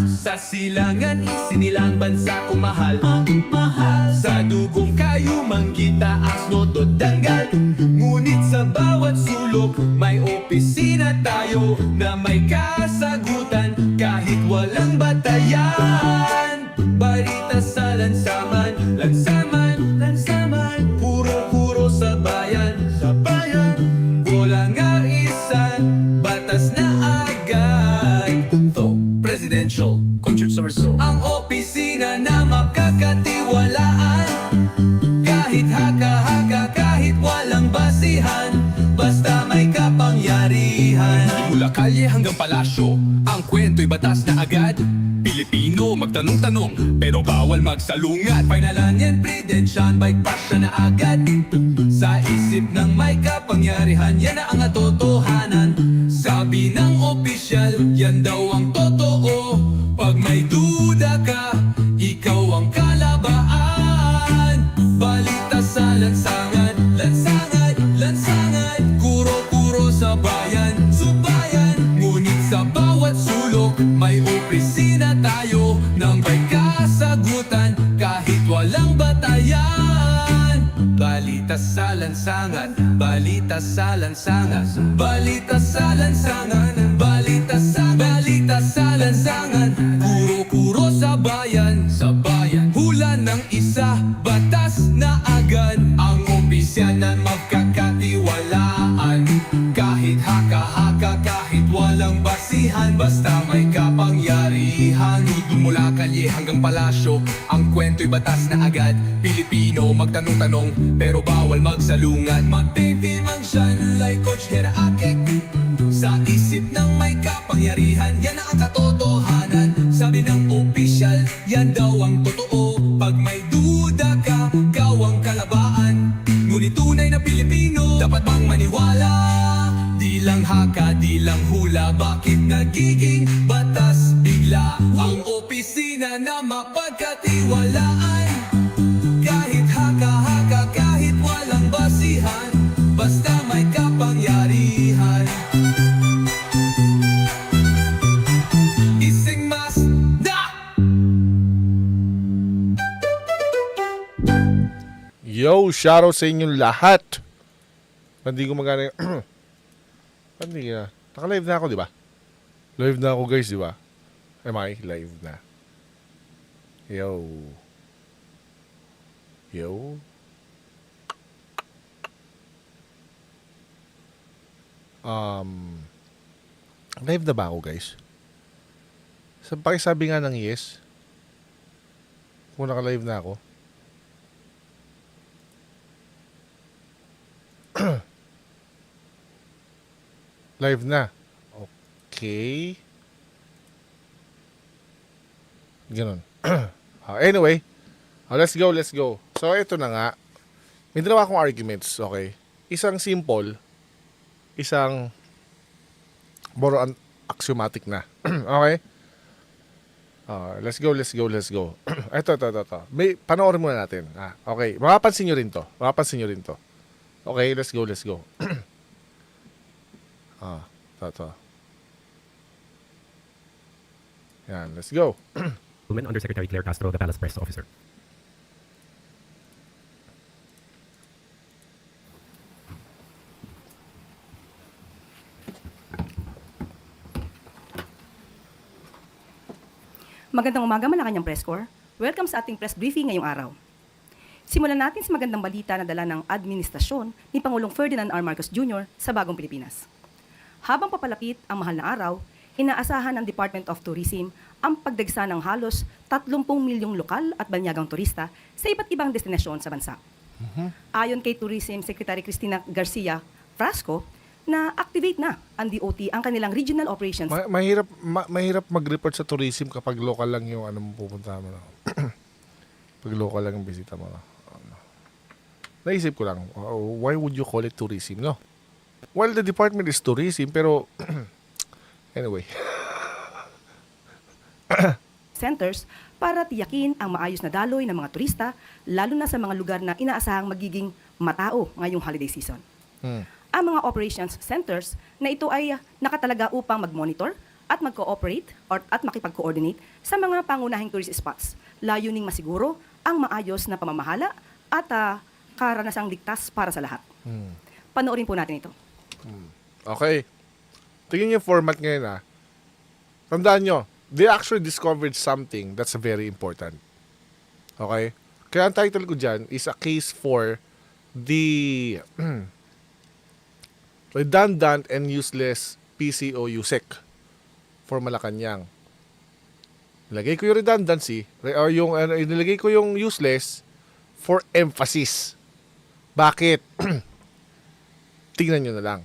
Sa silangan isinilang bansa kong mahal, sa dugong kayo manggita asno to danggal. Ngunit sa bawat sulok may opisina tayo na may kasagutan kahit walang batayan. Balita sa lansaman, puro-puro sa bayan, walang arisan, batas na agad. Presidential Consortium, ang opisina na makakatiwalaan. Kahit haka-haka, kahit walang basihan, basta may kapangyarihan. Mula kalye hanggang palasyo, ang kwento'y batas na agad. Pilipino magtanong-tanong, pero bawal magsalungat. Finalan yan, prudensyan, bike pass na agad. Sa isip ng may kapangyarihan, yan na ang atotohanan. Sabi ng opisyal, yan daw ang totoo. Pag may duda ka, ikaw ang kalabaan. Balita sa lansangan, kuro-kuro sa bayan, ngunit sa bawat sulok may opisina tayo nang may kasagutan kahit walang batayan. Balita sa lansangan, kuro-kuro sa bayan, hula ng isa, batas na agad. Ang opisyanan magkakatiwalaan, kahit haka-haka, kahit walang basihan, basta may kapangyarihan. Mula kalye hanggang palasyo, ang kwento'y batas na agad. Pilipino magtanong-tanong, pero bawal magsalungat. Magpipilmang siyan, like Coach Heraakek. Sa isip ng may kapangyarihan, yan ang katotohanan. Sabi ng opisyal, yan daw ang totoo. Pag may duda ka, ikaw ang kalabaan. Ngunit tunay na Pilipino, dapat bang maniwala? Di lang haka, di lang hula, bakit nagiging batas bigla? Ang opisina na mapagkatiwalaan, kahit haka-haka, kahit walang basihan, basta may kapangyarihan. Ising mas da! Yo, shoutout sa inyong lahat. Hindi ko magana yung hindi na. Naka-live na ako, di ba? Live na ako, guys, di ba? Am I? Live na. Yo. Live na ba ako, guys? Pakisabi nga ng yes. Kung naka-live na ako. Live na. Okay. Ganun. Anyway. Let's go. So, ito na nga. May dalawa akong arguments. Okay. Isang simple. Isang more axiomatic na. Okay. Let's go. Ito. May, panoorin muna natin. Okay. Mapapansin nyo rin to. Okay, let's go. Ito. Yan, let's go. Women Undersecretary Claire Castro, the Palace Press Officer. Magandang umaga, Malacañang Press Corps. Welcome sa ating press briefing ngayong araw. Simulan natin sa magandang balita na dala ng administrasyon ni Pangulong Ferdinand R. Marcos Jr. sa bagong Pilipinas. Habang papalapit ang mahal na araw, inaasahan ng Department of Tourism ang pagdagsa ng halos 30 milyong lokal at banyagang turista sa iba't ibang destinasyon sa bansa. Ayon kay Tourism Secretary Cristina Garcia Frasco, na activate na ang DOT ang kanilang regional operations. Mahirap mag-report sa tourism kapag local lang yung pupunta mo. Pag local lang yung bisita mo. Naisip ko lang, why would you call it tourism, no? Well, the department is tourism, pero anyway. Centers para tiyakin ang maayos na daloy ng mga turista, lalo na sa mga lugar na inaasahang magiging matao ngayong holiday season. Ang mga operations centers na ito ay nakatalaga upang mag-monitor at mag-cooperate at makipag-coordinate sa mga pangunahing tourist spots, layuning masiguro ang maayos na pamamahala at karanasang ligtas para sa lahat. Panoorin po natin ito. Okay. Tingnan yung format ngayon Tandaan nyo, they actually discovered something that's very important. Okay? Kaya ang title ko dyan is a case for the redundant and useless PCO Usec for Malacañang. Nilagay ko yung redundancy or yung nilagay ko yung useless for emphasis. Bakit? Tingnan nyo na lang.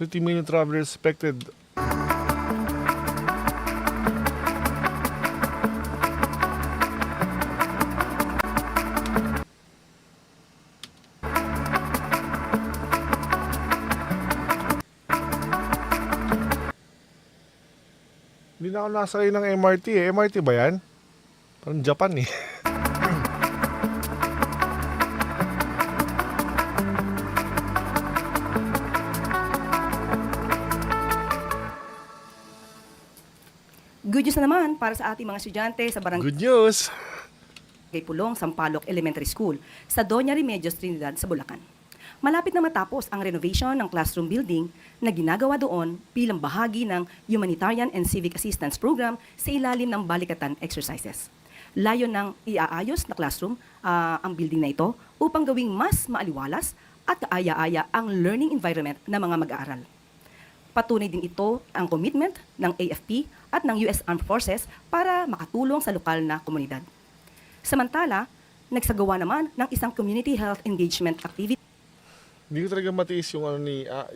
30-minute travel expected. Hindi na ako nasakay ng MRT MRT ba yan? Parang Japan Good news na naman para sa ating mga estudyante sa Barangay Good news! Pulong, Sampaloc Elementary School sa Doña Remedios Trinidad sa Bulacan. Malapit na matapos ang renovation ng classroom building na ginagawa doon bilang bahagi ng Humanitarian and Civic Assistance Program sa ilalim ng balikatan exercises. Layon ng iaayos na classroom ang building na ito upang gawing mas maaliwalas at kaaya-aya ang learning environment ng mga mag-aaral. Patunay din ito ang commitment ng AFP at ng US Armed Forces para makatulong sa lokal na komunidad. Samantala, nagsagawa naman ng isang community health engagement activity. Hindi ko talaga matiis yung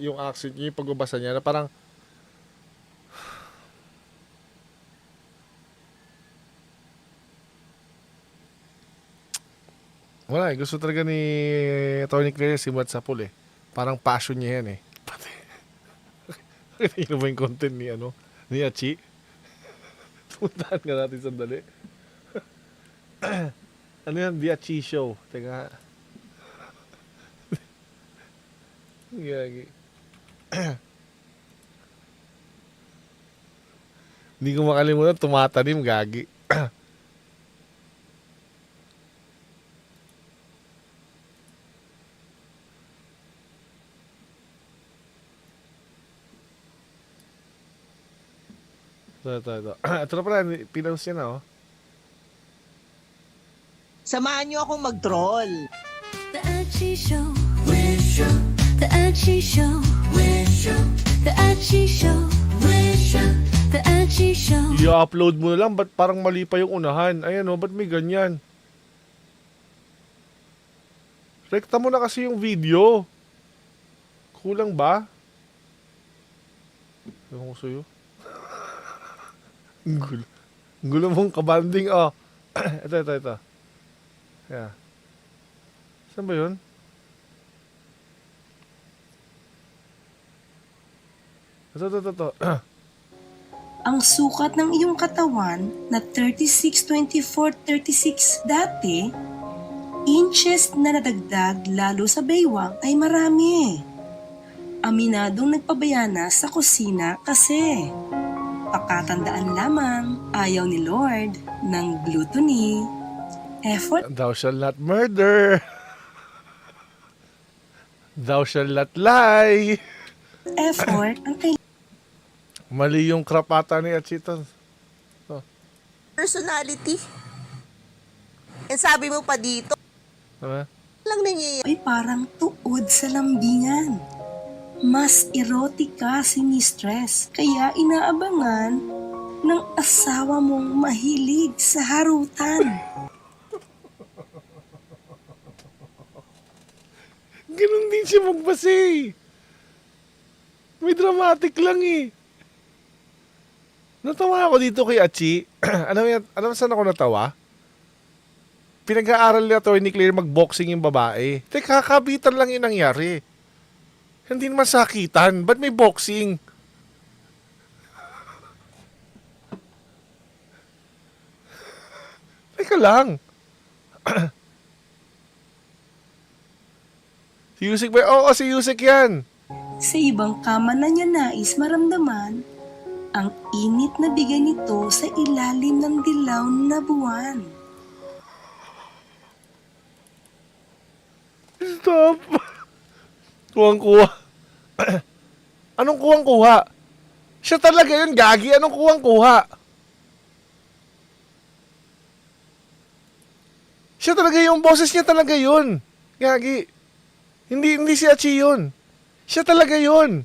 yung accent niya, yung pagbabasa niya na parang wala gusto talaga ni Tony Claire simulat sa pool Parang passion niya yan Pati ano ba yung content ni Achi? Tumuntahan nga natin sandali. Ano yan? The Achi Show. Teka. Gagi. Hindi ko makalimutan, tumatanim, gagi. Ito. Ito na pala, pinost niya na Samahan niyo akong mag-troll. The Achi Show. The Achi Show. The Achi Show. The Achi Show. I-upload mo na lang, ba't parang mali pa yung unahan? Ayan ba't may ganyan? Rekta mo na kasi yung video. Kulang ba? Ewan ko sa'yo. Ang gulo mong kabanding. Ito. Yeah. Saan ba yun? Ito. Ang sukat ng iyong katawan na 36-24-36 dati, inches na nadagdag lalo sa baywang ay marami. Aminadong nagpabayana sa kusina kasi pakatandaan lamang ayaw ni Lord ng gluttony, effort Thou shall not murder. Thou shall not lie. ang kailangan. Mali yung krapata ni Achito. Personality. And sabi mo pa dito, lang nangyayari. Ay parang tuod sa lambingan. Mas erotika si mistress, kaya inaabangan ng asawa mong mahilig sa harutan. Ganun din siya magbasa May dramatic lang Natawa ako dito kay Achi. Alam saan ako natawa? Pinag-aaral ni Atty. Claire mag-boxing yung babae. Teka, kabitan lang yung nangyari. Hindi naman sakitan. Ba't may boxing? Teka lang. Si Usec ba? Oo, si Usec yan. Sa ibang kama na niya nais maramdaman ang init na bigay nito sa ilalim ng dilaw na buwan. Stop. Kuwang-kuha. Anong kuwang-kuha? Siya talaga yun, gagi. Anong kuwang-kuha? Siya talaga yung boses niya talaga yun. Gagi. Hindi si Achi yun. Siya talaga yun.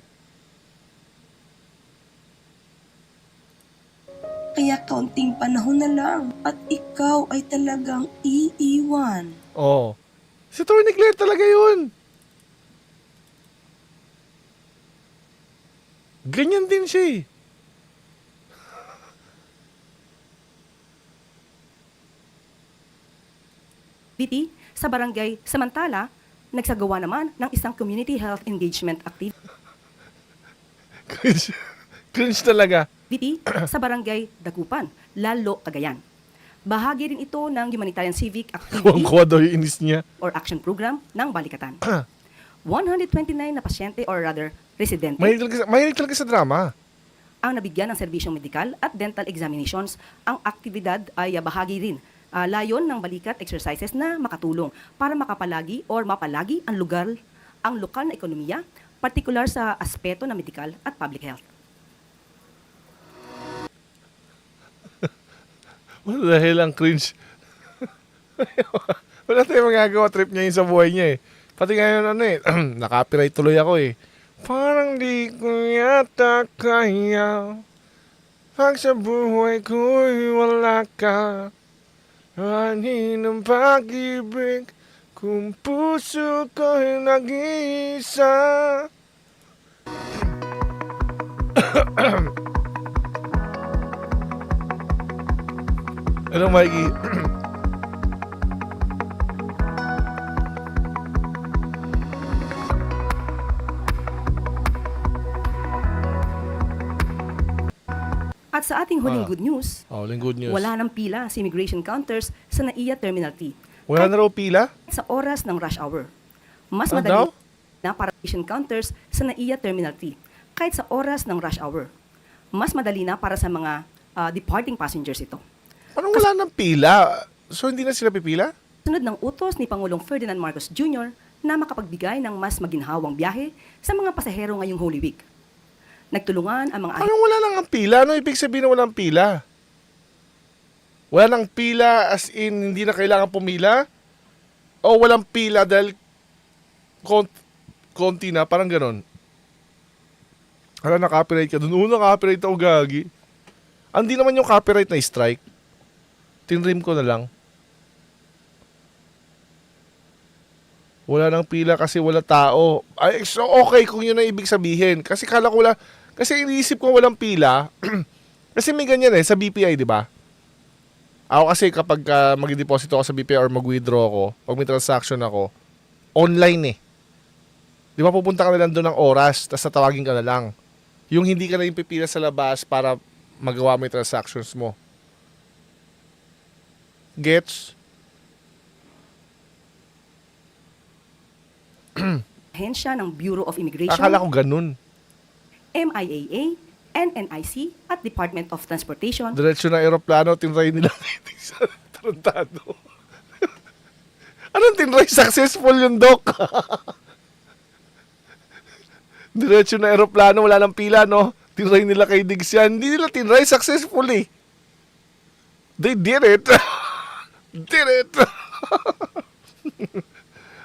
Kaya kaunting panahon na lang at ikaw ay talagang iiwan. Oo. Si Tony Claire talaga yun. Ganyan din siya eh. activity sa barangay. Samantala, nagsagawa naman ng isang community health engagement Cringe talaga. activity sa barangay Dagupan, Lalo, Cagayan. Bahagi rin ito ng humanitarian civic activity Kuwang-kuha daw yung inis niya. or action program ng Balikatan. 129 na pasyente or rather residente Mahilig talaga sa drama. ang nabigyan ng serbisyong medikal at dental examinations. Ang aktibidad ay bahagi rin layon ng balikat exercises na makatulong para makapalagi or mapalagi ang lokal na ekonomiya, partikular sa aspeto ng medikal at public health. Wala dahil ang cringe. Wala tayong magagawa, trip niya yun sa buhay niya eh. Pati ngayon nakapiright tuloy ako eh. Parang di ko yata kaya pag sa buhay ko'y wala ka. Ani ng pag-ibig kung puso ko'y nag-iisa. Ano, Mikey? At sa ating huling good news, Good news. wala ng pila sa immigration counters sa NAIA Terminal T. Wala na raw pila? Sa oras ng rush hour. Mas Ano madali daw? na para immigration counters sa NAIA Terminal T. Kahit sa oras ng rush hour. Mas madali na para sa mga departing passengers ito. Parang wala ng pila. So hindi na sila pipila? Sunod ng utos ni Pangulong Ferdinand Marcos Jr. na makapagbigay ng mas maginhawang biyahe sa mga pasahero ngayong Holy Week. Nagtulungan ang mga Parang wala lang ang pila. Ano ibig sabihin na walang pila? Wala nang pila as in hindi na kailangan pumila? O walang pila dahil konti na? Parang ganon. Hala, na-copyright ka dun. Na-copyright ako, gagi. Hindi naman yung copyright na strike. Tinrim ko na lang. Wala nang pila kasi wala tao. Ay, so okay kung yun ang ibig sabihin. Kasi kala ko wala, kasi iniisip ko walang pila. Kasi may ganyan sa BPI, di ba? Ako kasi kapag mag-deposit ako sa BPI or mag-withdraw ako, pag may transaction ako, online Di ba pupunta ka na lang doon ng oras, tapos tatawagin ka na lang. Yung hindi ka na yung pipila sa labas para magawa mo yung transactions mo. Gets? ahensya ng Bureau of Immigration, Akala ko ganun. MIAA, NNIC at Department of Transportation Diretso na aeroplano, tinry nila sa tarantado. Anong tinry? Successful yung doc. Diretso na aeroplano, wala nang pila, no? Tinry nila kay Diggs yan. Hindi nila tinry successfully. They did it. Did it.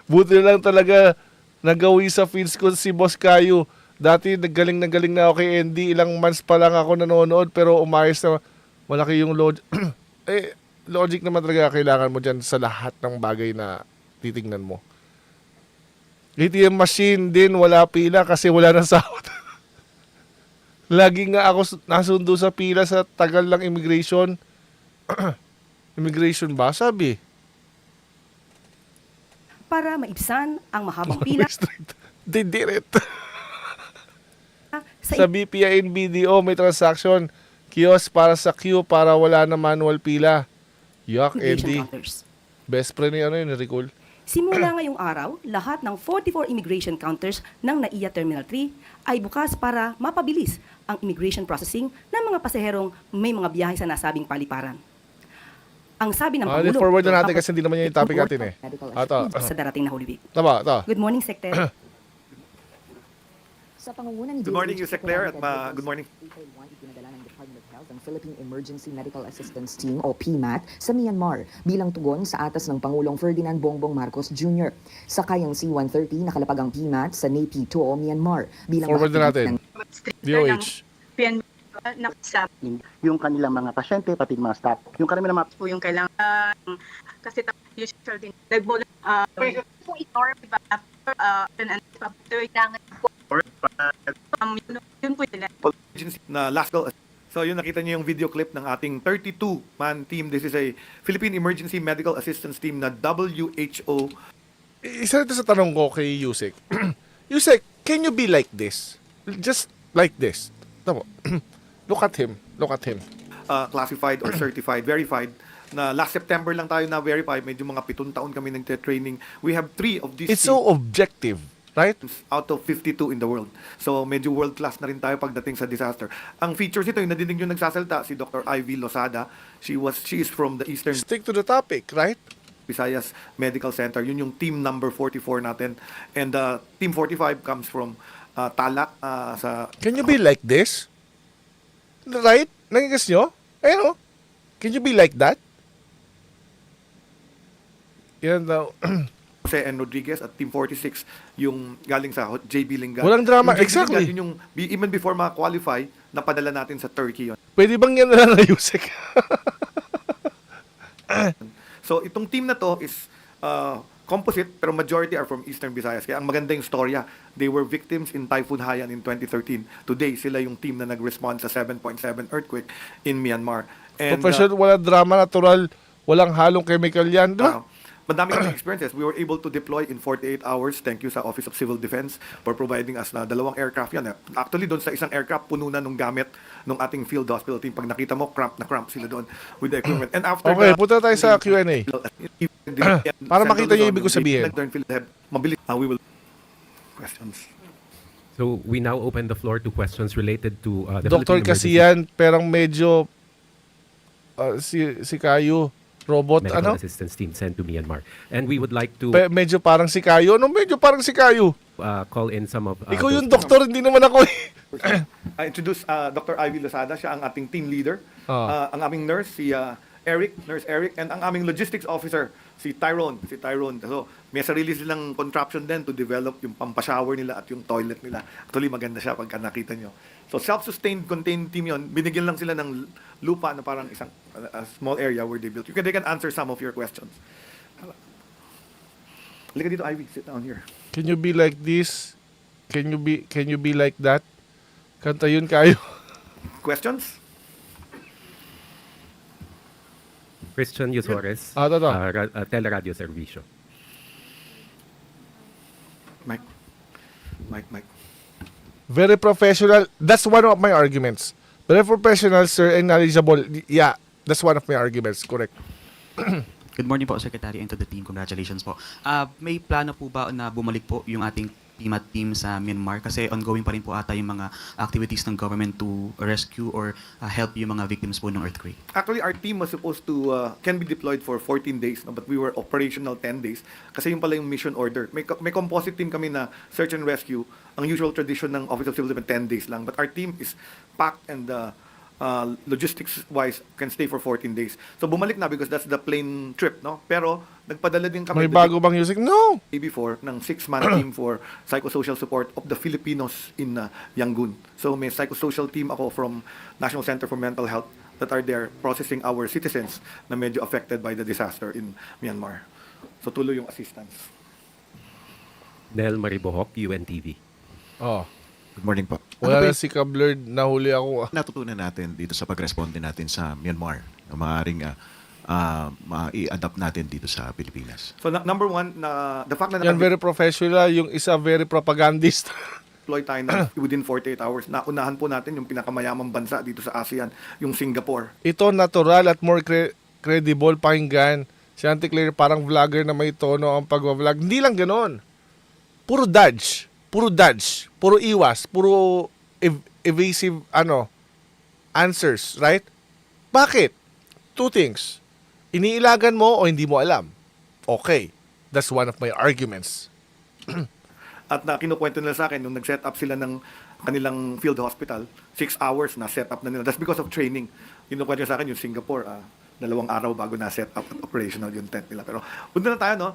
Buti na lang talaga nagawi sa feeds ko si Boss Kayo. Dati nagaling na ako kay Andy. Ilang months pa lang ako nanonood pero umayos na malaki yung logic. Logic naman talaga kailangan mo dyan sa lahat ng bagay na titingnan mo. ATM machine din, wala pila kasi wala nang sahod. Lagi nga ako nasundo sa pila sa tagal lang immigration. Immigration ba? Sabi. para maibsan ang mahabang pila They did it. sa Sa BPI and BDO may transaction kiosk para sa queue para wala na manual pila. Yak, immigration Eddie. counters. Best friend ni ano yun, Ricol. Simula ngayong araw, lahat ng 44 immigration counters ng NAIA Terminal 3 ay bukas para mapabilis ang immigration processing ng mga pasaherong may mga biyahe sa nasabing paliparan. Ang sabi ng Pangulo, forward na natin kasi hindi naman yan yung topic natin eh. Ito. sa darating na Holy Week. Tama, ito. Good morning, Secretary. Sa pangunguna ni Good morning, DOH, Usec Claire, at good morning. April 1, ipinadala ng Department of Health ang Philippine Emergency Medical Assistance Team o PMAT sa Myanmar bilang tugon sa atas ng Pangulong Ferdinand Bongbong Marcos Jr. Sakay ang C-130 nakalapag ang PMAT sa Naypyidaw, Myanmar bilang Forward na bahagi natin. ng DOH. Yung kanilang mga pasyente, pati mga staff. Yung karamihan mga po yung kailangan kasi usual din nagbola po ignore ba after kailangan po yun po nila Agency na last call. So yun, nakita niyo yung video clip ng ating 32-man team. This is a Philippine Emergency Medical Assistance Team na WHO. Isa ito sa tanong ko kay Usec. Usec, can you be like this? Just like this. Tama. Look at him. Look at him. Classified or certified, verified, na last September lang tayo na verified. Medyo mga 7 taon kami nagte-training. We have 3 of these It's so objective, right? out of 52 in the world. So medyo world-class na rin tayo pagdating sa disaster. Ang features nito, yung nadinig yung nagsasalta, si Dr. Ivy Losada. She is from the Eastern Stick to the topic, right? Visayas Medical Center. Yun yung team number 44 natin. And team 45 comes from Talak sa Can you be like this? Right? Nagigas nyo? Ayun o. Can you be like that? Yan daw. Jose and Rodriguez at team 46 yung galing sa JB Linggan. Walang drama. Yung JB Exactly. Linggan, yun yung even before ma-qualify, napadala natin sa Turkey yun. Pwede bang yan na lang na Usec? So itong team na to is composite pero majority are from Eastern Visayas. Kaya ang maganda yung storya. They were victims in Typhoon Haiyan in 2013. Today, sila yung team na nag-respond sa 7.7 earthquake in Myanmar. And Professional, wala drama, natural, walang halong chemical yan. Diba? madami kami experiences. We were able to deploy in 48 hours. Thank you sa Office of Civil Defense for providing us na 2 aircraft yan. Actually, doon sa isang aircraft, puno na nung gamit ng ating field hospital team. Pag nakita mo, cramp na cramp sila doon with the equipment. And after Okay, punta tayo sa Q&A. Para makita niyo yung ibig ko sabihin. Mabilis. We will questions. So we now open the floor to questions related to the Doktor Philippine kasi Emergency yan, perang medyo si Kayo, robot, Medical ano? Assistance Team sent to Myanmar. And we would like to Medyo parang si Kayo. Ano medyo parang si Kayo? call in some of Ikaw yung those- doktor, hindi naman ako. I introduce Dr. Ivy Losada. Siya ang ating team leader. Ah. Ang aming nurse, si Nurse Eric, and ang aming logistics officer, si Tyrone. So, may sarili silang contraption din to develop yung pampashower nila at yung toilet nila. Actually, maganda siya pagka nakita nyo. So, self-sustained, contained team yon. Binigyan lang sila ng lupa na parang isang a small area where they built. They can answer some of your questions. Halika dito, Ivy. Sit down here. Can you be like this? Can you be like that? Kanta yun Kayo. Questions? Christian Yusores, Ito. Teleradio Servicio. Mike. Very professional. That's one of my arguments. Very professional, sir, and knowledgeable. Yeah, that's one of my arguments. Correct. Good morning po, Secretary, and to the team. Congratulations po. May plano po ba na bumalik po yung ating PMAT team sa Myanmar? Kasi ongoing pa rin po ata yung mga activities ng government to rescue or help yung mga victims po ng earthquake. Actually, our team was supposed to, can be deployed for 14 days, no? But we were operational 10 days. Kasi yung pala yung mission order. May composite team kami na search and rescue. Ang usual tradition ng Office of Civil Defense, 10 days lang. But our team is packed and logistics-wise can stay for 14 days. So bumalik na because that's the plane trip, no? Pero nagpadala din kami May bago bang music? No! day before ng 6-man team for psychosocial support of the Filipinos in Yangon. So may psychosocial team ako from National Center for Mental Health that are there processing our citizens na medyo affected by the disaster in Myanmar. So tuloy yung assistance. Nel Maribohok, UNTV. Oh, Good morning po. wala na si Kablerd. Nahuli ako. Natutunan natin dito sa pag-responde natin sa Myanmar na maaaring ma-i-adapt natin dito sa Pilipinas? So number one, the fact na Yan very professional. Yung isa very propagandist. deploy tayo na within 48 hours. Naunahan po natin yung pinakamayamang bansa dito sa ASEAN, yung Singapore. Ito natural at more credible pakinggan. Si Auntie Claire parang vlogger na may tono ang pag-vlog. Hindi lang ganon. Puro dodge. Puro iwas. Puro evasive, answers, right? Bakit? Two things. Iniilagan mo o hindi mo alam. Okay. That's one of my arguments. At na kinukwento nila sa akin, nung nag-set up sila ng kanilang field hospital, 6 hours na set up na nila. That's because of training. Kinukwento sa akin yung Singapore, 2 araw bago na set up at operational yung tent nila. Pero punta na tayo, no?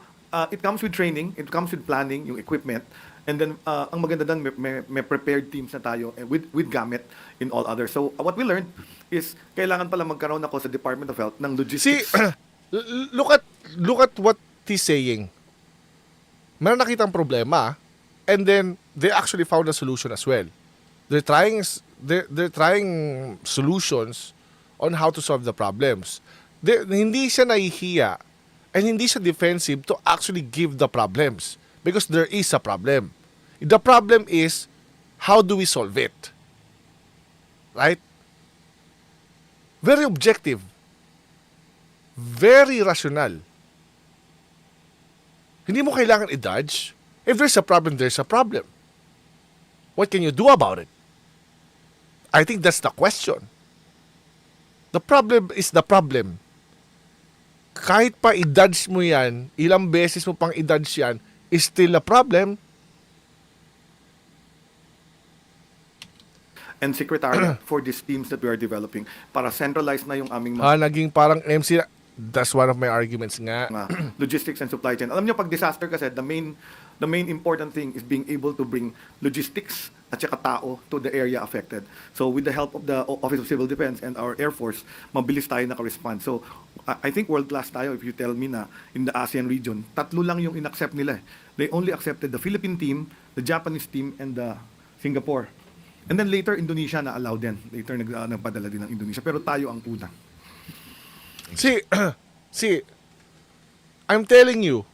It comes with training, it comes with planning, yung equipment, and then ang maganda doon, may prepared teams na tayo with gamit in all others. So what we learned is kailangan pala magkaroon ako sa Department of Health ng logistics. See, look at what he's saying. Meron nakitang problema, and then they actually found a solution as well. They're trying solutions on how to solve the problems. Hindi siya nahihiya and hindi siya defensive to actually give the problems because there is a problem. The problem is how do we solve it? Right? Very objective. Very rational. Hindi mo kailangan i-dodge. If there's a problem, there's a problem. What can you do about it? I think that's the question. The problem is the problem. Kahit pa i-dodge mo yan, ilang beses mo pang i-dodge yan, is still a problem. And secretariat for these teams that we are developing para centralize na yung aming Naging parang MC na. That's one of my arguments nga. Logistics and supply chain. Alam niyo, pag disaster kasi, the main important thing is being able to bring logistics at saka tao to the area affected. So with the help of the Office of Civil Defense and our Air Force, mabilis tayo naka-respond. So I think world-class tayo if you tell me na in the ASEAN region, 3 lang yung in-accept nila. They only accepted the Philippine team, the Japanese team, and the Singapore. And then later, Indonesia na allow din. Later, nagpadala din ng Indonesia. Pero tayo ang una. See, I'm telling you,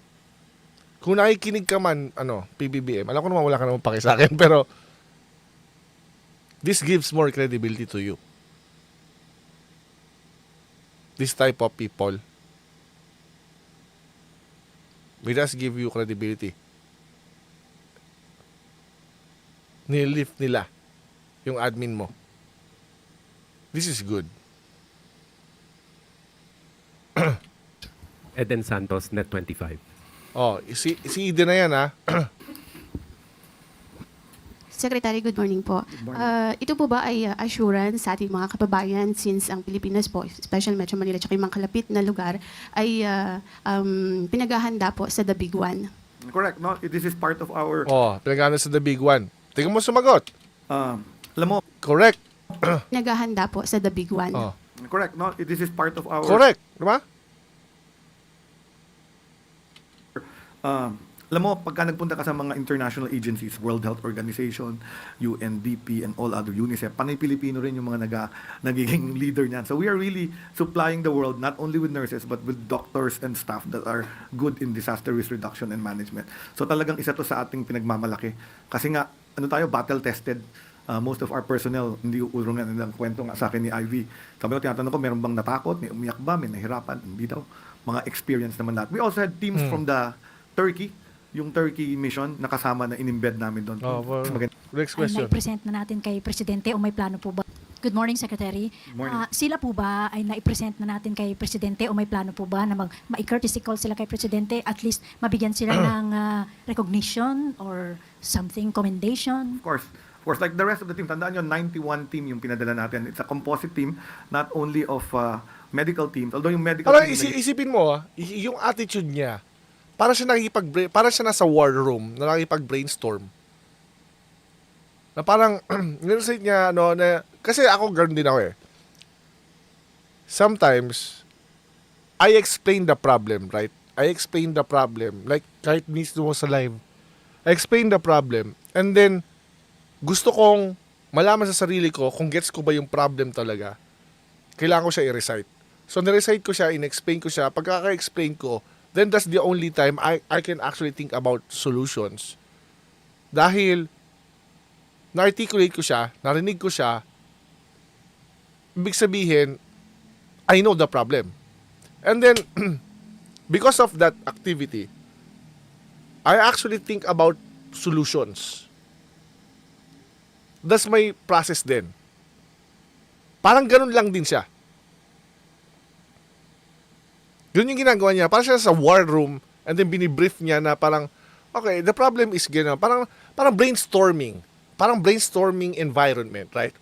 kung nakikinig ka man, PBBM, alam ko naman wala ka naman paki sa akin, pero this gives more credibility to you. This type of people will just give you credibility. Nilift nila yung admin mo. This is good. Eden Santos, Net 25. Si Eden na yan, ha? Secretary, good morning po. Ito po ba ay assurance sa ating mga kababayan since ang Pilipinas po, especially Metro Manila at yung mga kalapit na lugar, ay pinaghahanda po sa The Big One? Correct. No? This is part of our... Pinaghahanda sa The Big One. Tingnan mo sumagot. Alam mo... Correct. Pinaghahanda po sa The Big One. Correct. No? This is part of our... Correct. Diba? Alam mo, pagka nagpunta ka sa mga international agencies, World Health Organization, UNDP, and all other UNICEF, panay Pilipino rin yung mga nagiging leader niyan. So we are really supplying the world not only with nurses but with doctors and staff that are good in disaster risk reduction and management. So talagang isa to sa ating pinagmamalaki. Kasi nga, battle tested. Most of our personnel, hindi urong nga nilang kwento nga sa akin ni Ivy. Sabi ko, tinatanong ko, meron bang natakot? May umiyak ba? May nahirapan? Hindi daw. Mga experience naman lahat. We also had teams from the Turkey, yung Turkey mission, nakasama na in-embed namin doon. Next question. Ay naipresent na natin kay Presidente o may plano po ba? Good morning, Secretary. Good morning. Sila po ba ay naipresent na natin kay Presidente o may plano po ba na ma-courtesy call sila kay Presidente, at least mabigyan sila ng recognition or something, commendation? Of course, like the rest of the team, tandaan nyo, 91 team yung pinadala natin. It's a composite team, not only of medical teams, although yung medical team... Isipin mo, yung attitude niya, para siya nasa war room, na nakikipag-brainstorm. Na parang, niresate niya, kasi ako, ganoon din ako eh. Sometimes, I explain the problem, right? I explain the problem. Like, kahit mismo sa live. I explain the problem. And then, gusto kong malaman sa sarili ko kung gets ko ba yung problem talaga. Kailangan ko siya i-recite. So, na-recite ko siya, in-explain ko siya. Pagkaka-explain ko, then that's the only time I can actually think about solutions. Dahil, na-articulate ko siya, narinig ko siya, ibig sabihin, I know the problem. And then, because of that activity, I actually think about solutions. That's my process din. Parang ganun lang din siya. Yun yung ginagawa niya. Parang siya sa war room and then binibrief niya na parang, okay, the problem is gano'n. Parang brainstorming. Parang brainstorming environment, right?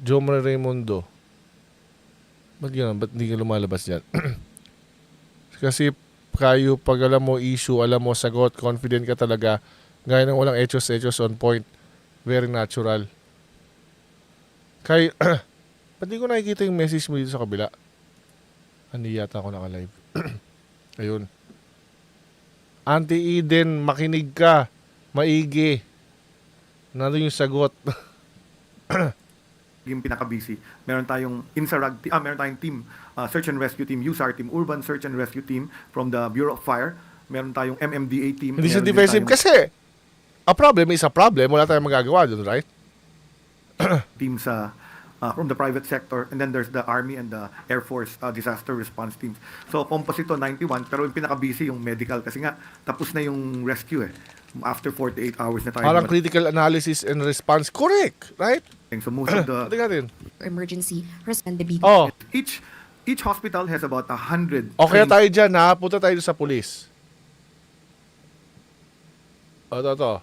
Jomar Raimundo. Ba't gano'n? Ba't hindi ka lumalabas dyan? Kasi kayo, pag alam mo issue, alam mo sagot, confident ka talaga, gaya ng walang etos on point. Very natural. Kay, ba't di ko nakikita yung message mo dito sa kabila? Hindi yata ako naka-live. Ayun. Auntie Eden, makinig ka. Maigi. Nandun yung sagot. Yung pinaka-busy. Meron tayong meron tayong team, search and rescue team, USAR team, urban search and rescue team from the Bureau of Fire. Meron tayong MMDA team. Hindi siya Meron din defensive tayong kasi a problem is a problem. Wala tayong magagawa dun, right? teams from the private sector, and then there's the Army and the Air Force disaster response teams. So composite to 91, pero yung pinaka-busy yung medical kasi nga tapos na yung rescue eh. After 48 hours na tayo. Parang critical analysis and response. Correct, right? So most of the Emergency response, the big Oh, each hospital has about 100. okay trained- tayo dyan ha. Punta tayo sa police. Ito.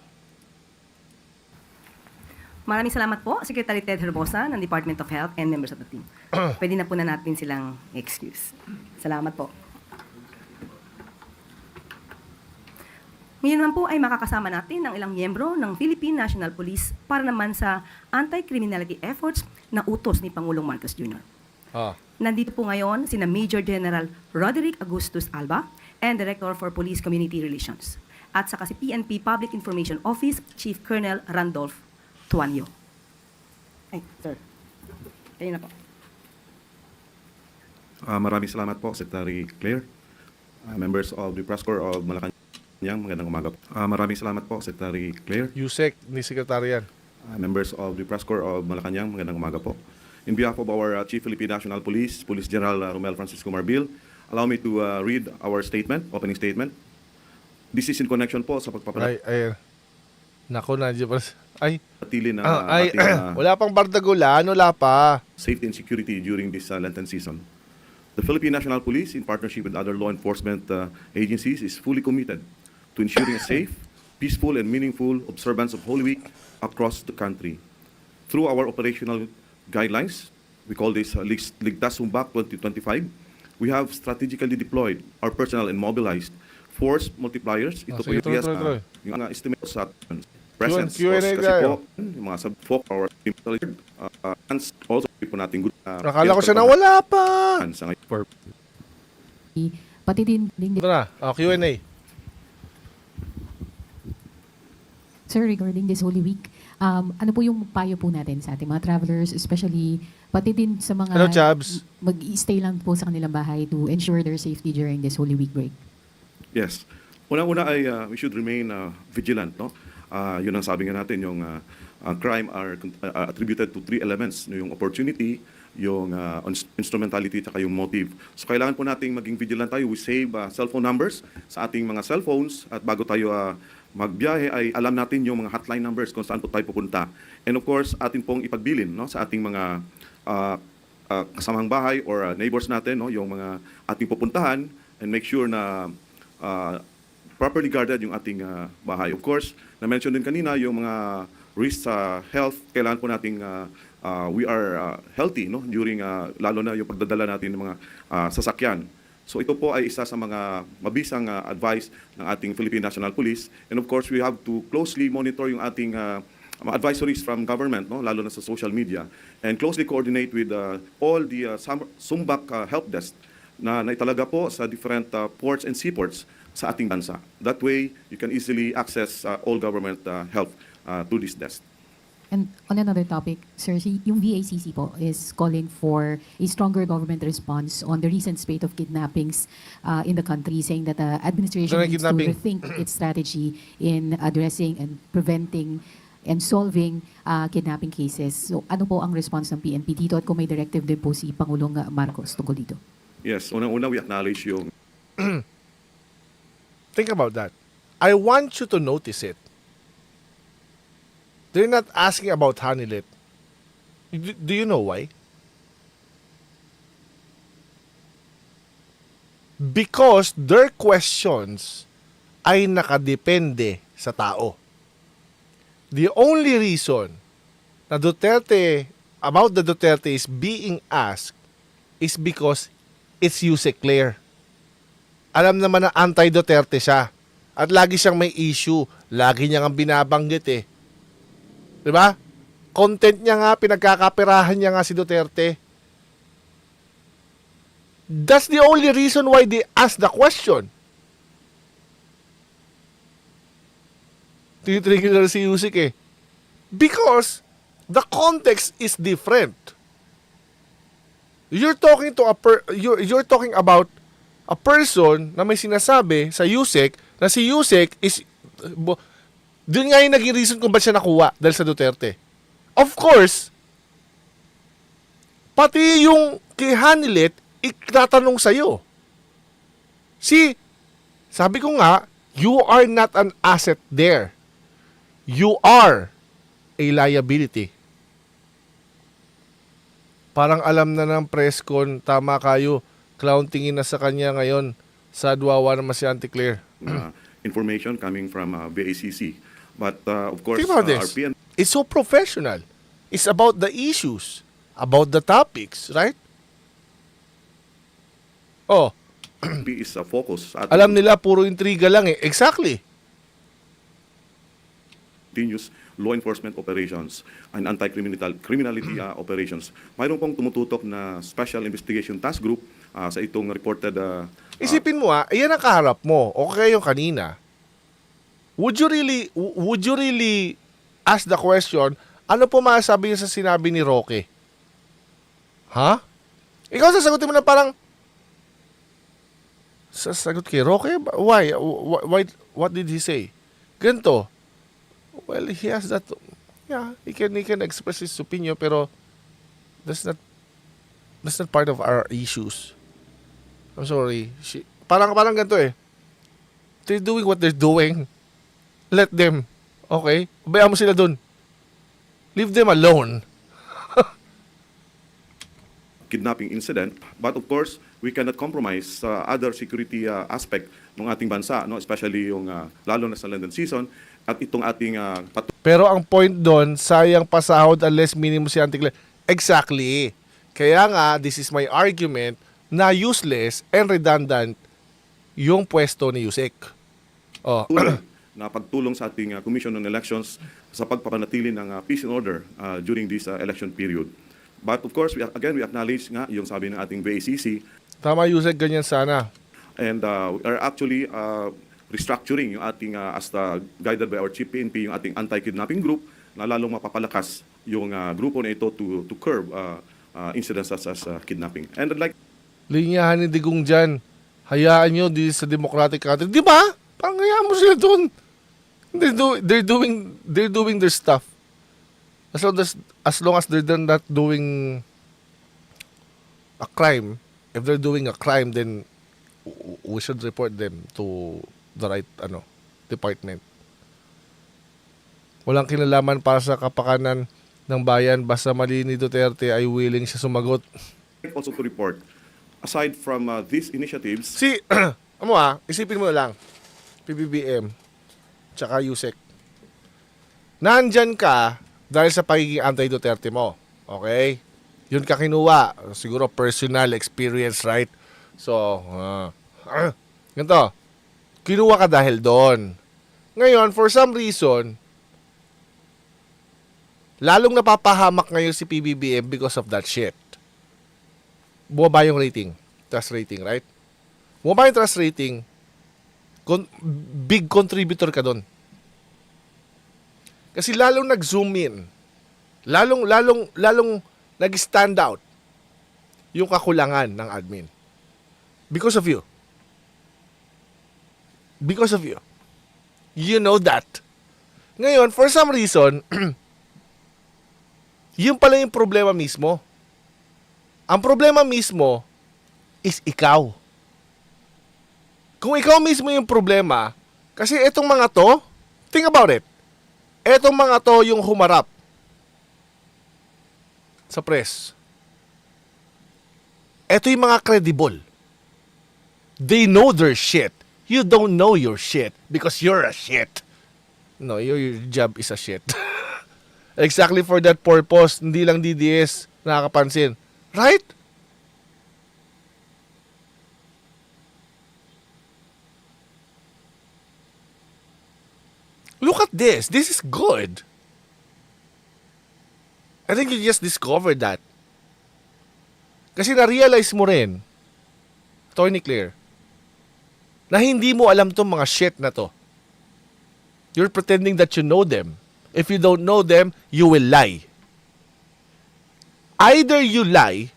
Maraming salamat po, Secretary Ted Herbosa ng Department of Health and members of the team. Pwede na po na natin silang excuse. Salamat po. Ngayon naman po ay makakasama natin ang ilang miyembro ng Philippine National Police para naman sa anti-criminality efforts na utos ni Pangulong Marcos Jr. Nandito po ngayon sina Major General Roderick Agustus Alba and Director for Police Community Relations. At saka si PNP Public Information Office Chief Colonel Randolph Tuanyo. Ay, sir. Kayo na po. Maraming salamat po, Secretary Claire. Members of the Press Corps of Malacañan, magandang umaga po. Maraming salamat po, Secretary Claire. Usec, ni Secretary yan. Members of the Press Corps of Malacañan, magandang umaga po. In behalf of our Chief Philippine National Police, Police General Romel Francisco Marbil, allow me to read our statement, opening statement. This is in connection po sa Ay. Nako, nandiyan pa. Patili na wala pang bardagulan, wala pa. safety and security during this Lenten season. The Philippine National Police, in partnership with other law enforcement agencies, is fully committed to ensuring a safe, peaceful, and meaningful observance of Holy Week across the country. Through our operational guidelines, we call this Ligtas Sumbak 2025, we have strategically deployed our personnel and mobilized force multipliers. Ito po yung estimate sa presence Q&A kasi tayo. po yung mga sub-folk or also po natin good Nakala ko siya na wala pa. sa ngayon. pati din Ito na, Q&A. Sir, regarding this Holy Week, ano po yung payo po natin sa ating mga travelers, especially pati din sa mga Hello, Chabs. mag-stay lang po sa kanilang bahay to ensure their safety during this Holy Week break? Yes. Una-una ay we should remain vigilant, no? Yun ang sabi nga natin, yung crime are attributed to three elements, no? Yung opportunity, yung instrumentality, at yung motive. So kailangan po nating maging vigilant tayo. We save cellphone numbers sa ating mga cellphones at bago tayo magbiyahe ay alam natin yung mga hotline numbers kung saan po tayo pupunta. And of course, atin pong ipagbilin, no, sa ating mga kasamang bahay or neighbors natin, no, yung mga ating pupuntahan, and make sure na properly guarded yung ating bahay. Of course, na-mention din kanina yung mga risks sa health. Kailangan po nating we are healthy, no, during lalo na yung pagdadala natin ng mga sasakyan. So ito po ay isa sa mga mabisang advice ng ating Philippine National Police. And of course, we have to closely monitor yung ating mga advisories from government, no, lalo na sa social media, and closely coordinate with all the Sumbak help desk na italaga po sa different ports and seaports sa ating bansa. That way, you can easily access all government help to this desk. And on another topic, sir, yung VACC po is calling for a stronger government response on the recent spate of kidnappings in the country, saying that the administration needs to rethink its strategy in addressing and preventing and solving kidnapping cases. So ano po ang response ng PNP dito at kung may directive din po si Pangulong Marcos tungkol dito? Yes, unang-una we acknowledge yung Think about that. I want you to notice it. They're not asking about Hanilit. Do you know why? Because their questions ay nakadepende sa tao. The only reason na about the Duterte is being asked is because it's Usec Claire. Alam naman na anti-Duterte siya. At lagi siyang may issue. Lagi niya nga binabanggit eh. Diba? Content niya nga, pinagkakaperahan niya nga si Duterte. That's the only reason why they ask the question. Tinitrigger na si Usec eh. Because the context is different. You're talking to you're talking about a person na may sinasabi sa Usec na si Usec is doon nga yung naging reason kung ba't siya nakuha dahil sa Duterte. Of course, pati yung kay Hanilit itatanong sa'yo. See, sabi ko nga, you are not an asset there. You are a liability. Parang alam na ng press con, tama kayo, clown tingin na sa kanya ngayon, sadwawa naman si Auntie Claire. information coming from BACC. But of course, Think about our this. PNP It's so professional. It's about the issues, about the topics, right? Oh, is a focus at alam nila puro intriga lang eh. Exactly. continuous law enforcement operations and anti-criminality operations. Mayroon pong tumututok na Special Investigation Task Group sa itong reported... Isipin mo iyan ang kaharap mo. Okay yung kanina. Would you really ask the question, ano po masasabi niyo sa sinabi ni Roque? Ha? Ikaw sasagutin mo na parang, sasagot kay Roque? Why? What did he say? Ganito. Well, he has that, yeah, he can express his opinion, pero that's not part of our issues. I'm sorry. Parang ganito eh. They're doing what they're doing. Let them. Okay? Bayaan mo sila dun. Leave them alone. kidnapping incident. But of course, we cannot compromise other security aspect ng ating bansa, no? Especially yung lalo na sa London season at itong ating Pero ang point doon, sayang pasahod unless minimum si Auntie Claire. Exactly. Kaya nga, this is my argument na useless and redundant yung pwesto ni Usec. Oh. na pagtulong sa ating Commission on Elections sa pagpapanatili ng peace and order during this election period. But of course, we acknowledge nga yung sabi ng ating BACC. Tama, Usec, ganyan sana. And we are actually restructuring yung ating, as guided by our Chief PNP, yung ating anti-kidnapping group na lalong mapapalakas yung grupo na ito to curb incidents such as kidnapping. And I'd like... Linyahan ni Digong dyan. Hayaan nyo di sa democratic country. Di ba? Parang hayaan mo sila doon. They're doing their stuff. As long as they're not doing a crime, if they're doing a crime, then we should report them to the right department. Walang kinalaman para sa kapakanan ng bayan, basta mali ni Duterte ay willing siya sumagot. Also to report, aside from these initiatives... isipin mo na lang, PBBM, tsaka Usec. Nandyan ka dahil sa pagiging anti-Duterte mo. Okay? Yun ka kinuha. Siguro personal experience, right? So, ganito. Kinuha ka dahil doon. Ngayon, for some reason, lalong napapahamak ngayon si PBBM because of that shit. Bumaba yung rating. Trust rating, right? Bumaba yung trust rating. Big contributor ka doon. Kasi lalong nag-zoom in. Lalong nag-stand out yung kakulangan ng admin. Because of you. Because of you. You know that. Ngayon, for some reason, yun pala yung problema mismo. Ang problema mismo is ikaw. Kung ikaw mismo yung problema, kasi etong mga to, think about it. Etong mga to yung humarap sa press. Eto yung mga credible. They know their shit. You don't know your shit because you're a shit. No, your job is a shit. Exactly for that purpose, hindi lang DDS nakakapansin. Right? Look at this. This is good. I think you just discovered that. Kasi na-realize mo rin, Tony Claire, na hindi mo alam tong mga shit na to. You're pretending that you know them. If you don't know them, you will lie. Either you lie,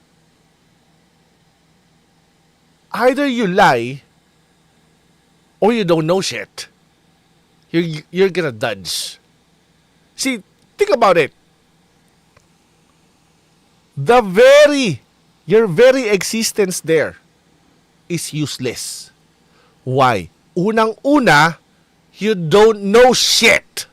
or you don't know shit. You're gonna dodge. See, think about it. Your very existence there is useless. Why? Unang-una, you don't know shit.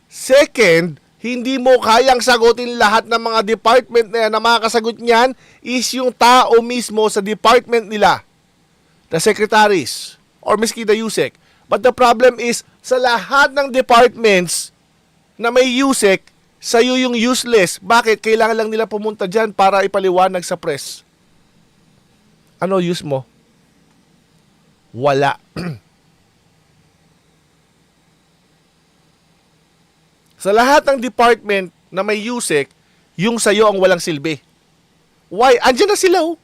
Second, hindi mo kayang sagutin lahat ng mga department na yan. Na makakasagot niyan is yung tao mismo sa department nila. The secretaries or miski the Usec. But the problem is, sa lahat ng departments na may Usec, sa'yo yung useless. Bakit? Kailangan lang nila pumunta dyan para ipaliwanag sa press. Ano use mo? Wala. Sa lahat ng department na may Usec, yung sa'yo ang walang silbi. Why? Andiyan na sila, oh.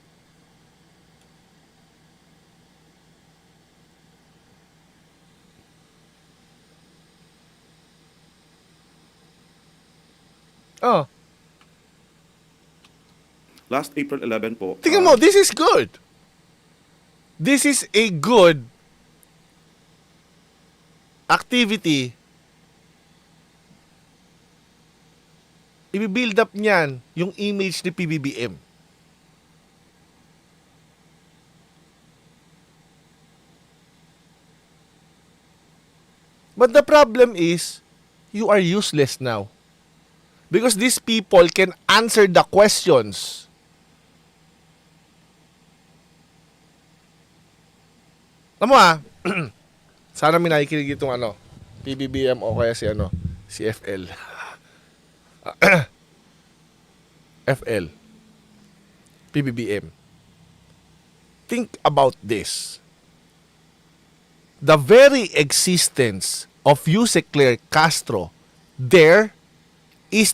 Oh. Last April 11 po. Tingnan mo, this is good. This is a good activity. I-build up niyan yung image ni PBBM. But the problem is, you are useless now. Because these people can answer the questions. Alam mo sana may nakikinig itong PBBM o kaya si FL. FL. PBBM. Think about this. The very existence of Usec Claire Castro there is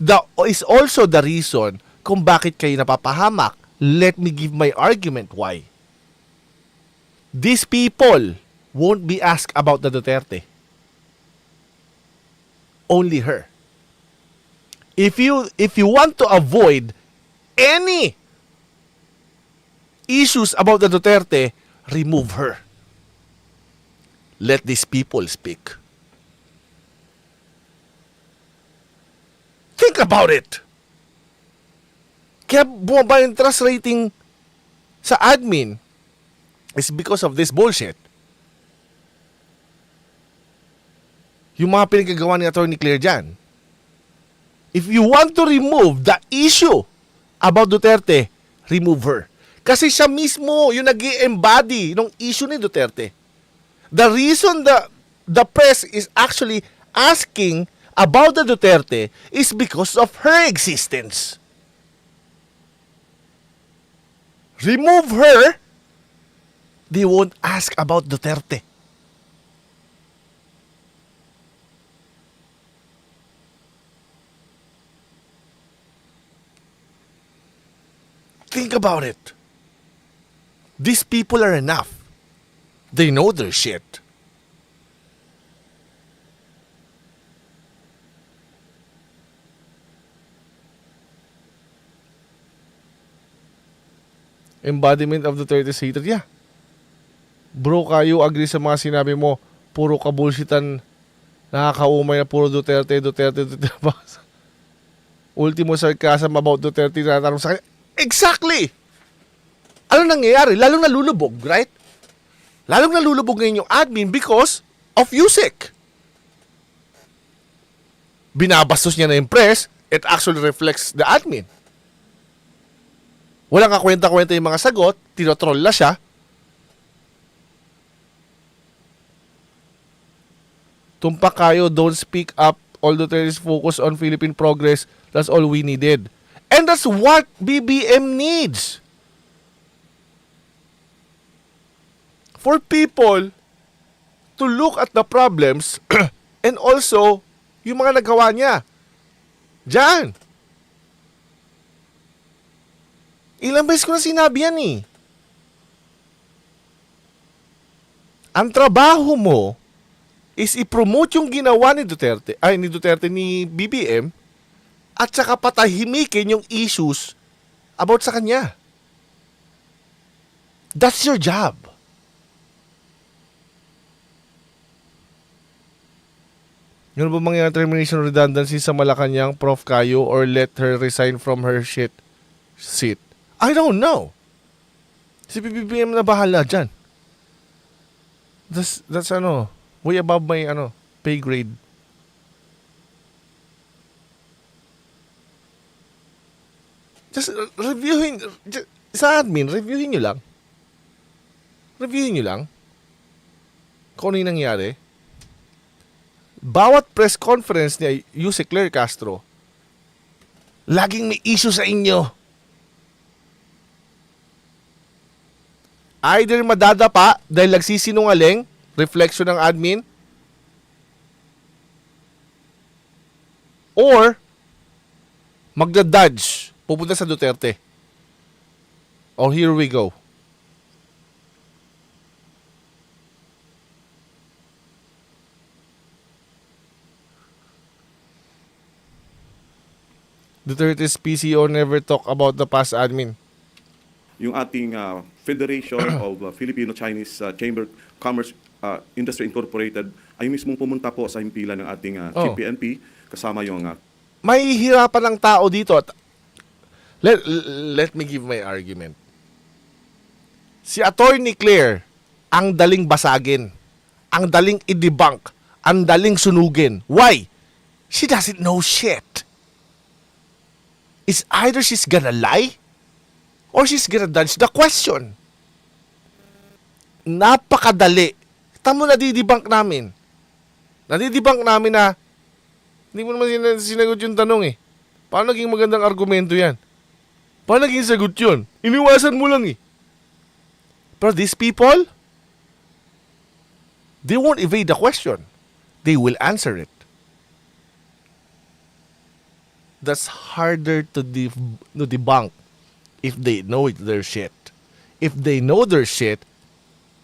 also the reason kung bakit kayo napapahamak. Let me give my argument why. These people won't be asked about the Duterte. Only her. If you want to avoid any issues about the Duterte, remove her. Let these people speak. Think about it. Kaya bumaba yung trust rating sa admin is because of this bullshit. Yung mga pinagagawa ni Attorney Claire dyan. If you want to remove the issue about Duterte, remove her. Kasi siya mismo yung nag-embody ng issue ni Duterte. The reason the press is actually asking about the Duterte is because of her existence. Remove her, they won't ask about Duterte. Think about it. These people are enough. They know their shit. Embodiment of Duterte's hatred. Yeah. Bro, kayo agree sa mga sinabi mo, puro kabulsitan Nakakaumay na puro Duterte. Ultimo sarcasm about Duterte na tanong sa kanya. Exactly! Ano nangyayari? Lalong nalulubog, right? Lalong nalulubog ngayon yung admin because of Usec. Binabastos niya na yung press, it actually reflects the admin. Walang kakwenta-kwenta yung mga sagot, tinotroll na siya. Tumpak kayo, don't speak up. All Duterte's focus on Philippine progress. That's all we needed. And that's what BBM needs. For people to look at the problems and also yung mga nagawa niya. Diyan. Ilang beses ko na sinabi yan eh. Ang trabaho mo is i-promote yung ginawa ni Duterte, ni BBM, at saka patahimikin yung issues about sa kanya. That's your job. Yun ba mangyayang termination redundancy sa Malacañang, Prof. Kayo, or let her resign from her seat? I don't know. Si BBM na bahala dyan. That's way above my pay grade. Just reviewin, sa admin, reviewin nyo lang. Reviewin nyo lang. Kung ano yung nangyari. Bawat press conference ni Usec Castro, laging may issue sa inyo. Either madadapa dahil nagsisinungaling, reflection ng admin, or magdadodge, pupunta sa Duterte. Oh, here we go. Duterte's PCO never talk about the past admin. Yung ating Federation of Filipino-Chinese Chamber Commerce Industry Incorporated ay mismong pumunta po sa himpilan ng ating Chief PNP kasama yung may hirapan ng tao dito. Let me give my argument. Si Attorney Claire, ang daling basagin, ang daling i-debunk, ang daling sunugin. Why? She doesn't know shit. It's either she's gonna lie or she's gonna dodge the question. Napakadali. Tamo nadidebunk namin. Nadidebunk namin na hindi mo naman sinagot yung tanong eh. Paano naging magandang argumento yan? Paano naging sagot yun? Iniwasan mo lang eh. Pero these people, they won't evade the question. They will answer it. That's harder to debunk if they know their shit. If they know their shit,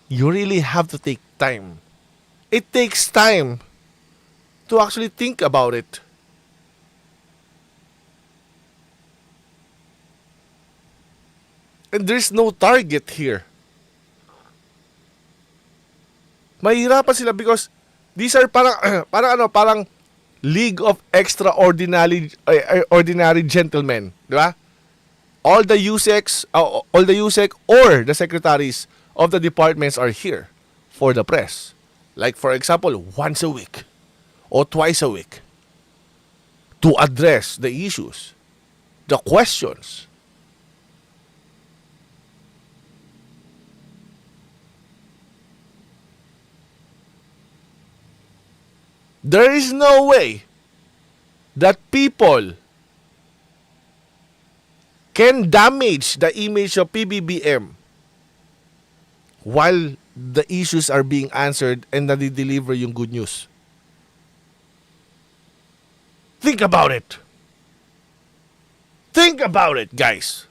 you really have to take time. It takes time to actually think about it. And there's no target here. Mahirapan sila because these are parang League of ordinary gentlemen, di ba? All the Usec or the secretaries of the departments are here for the press. Like for example, once a week or twice a week to address the issues, the questions. There is no way that people can damage the image of PBBM while the issues are being answered and nadi-deliver yung good news. Think about it. Think about it, guys.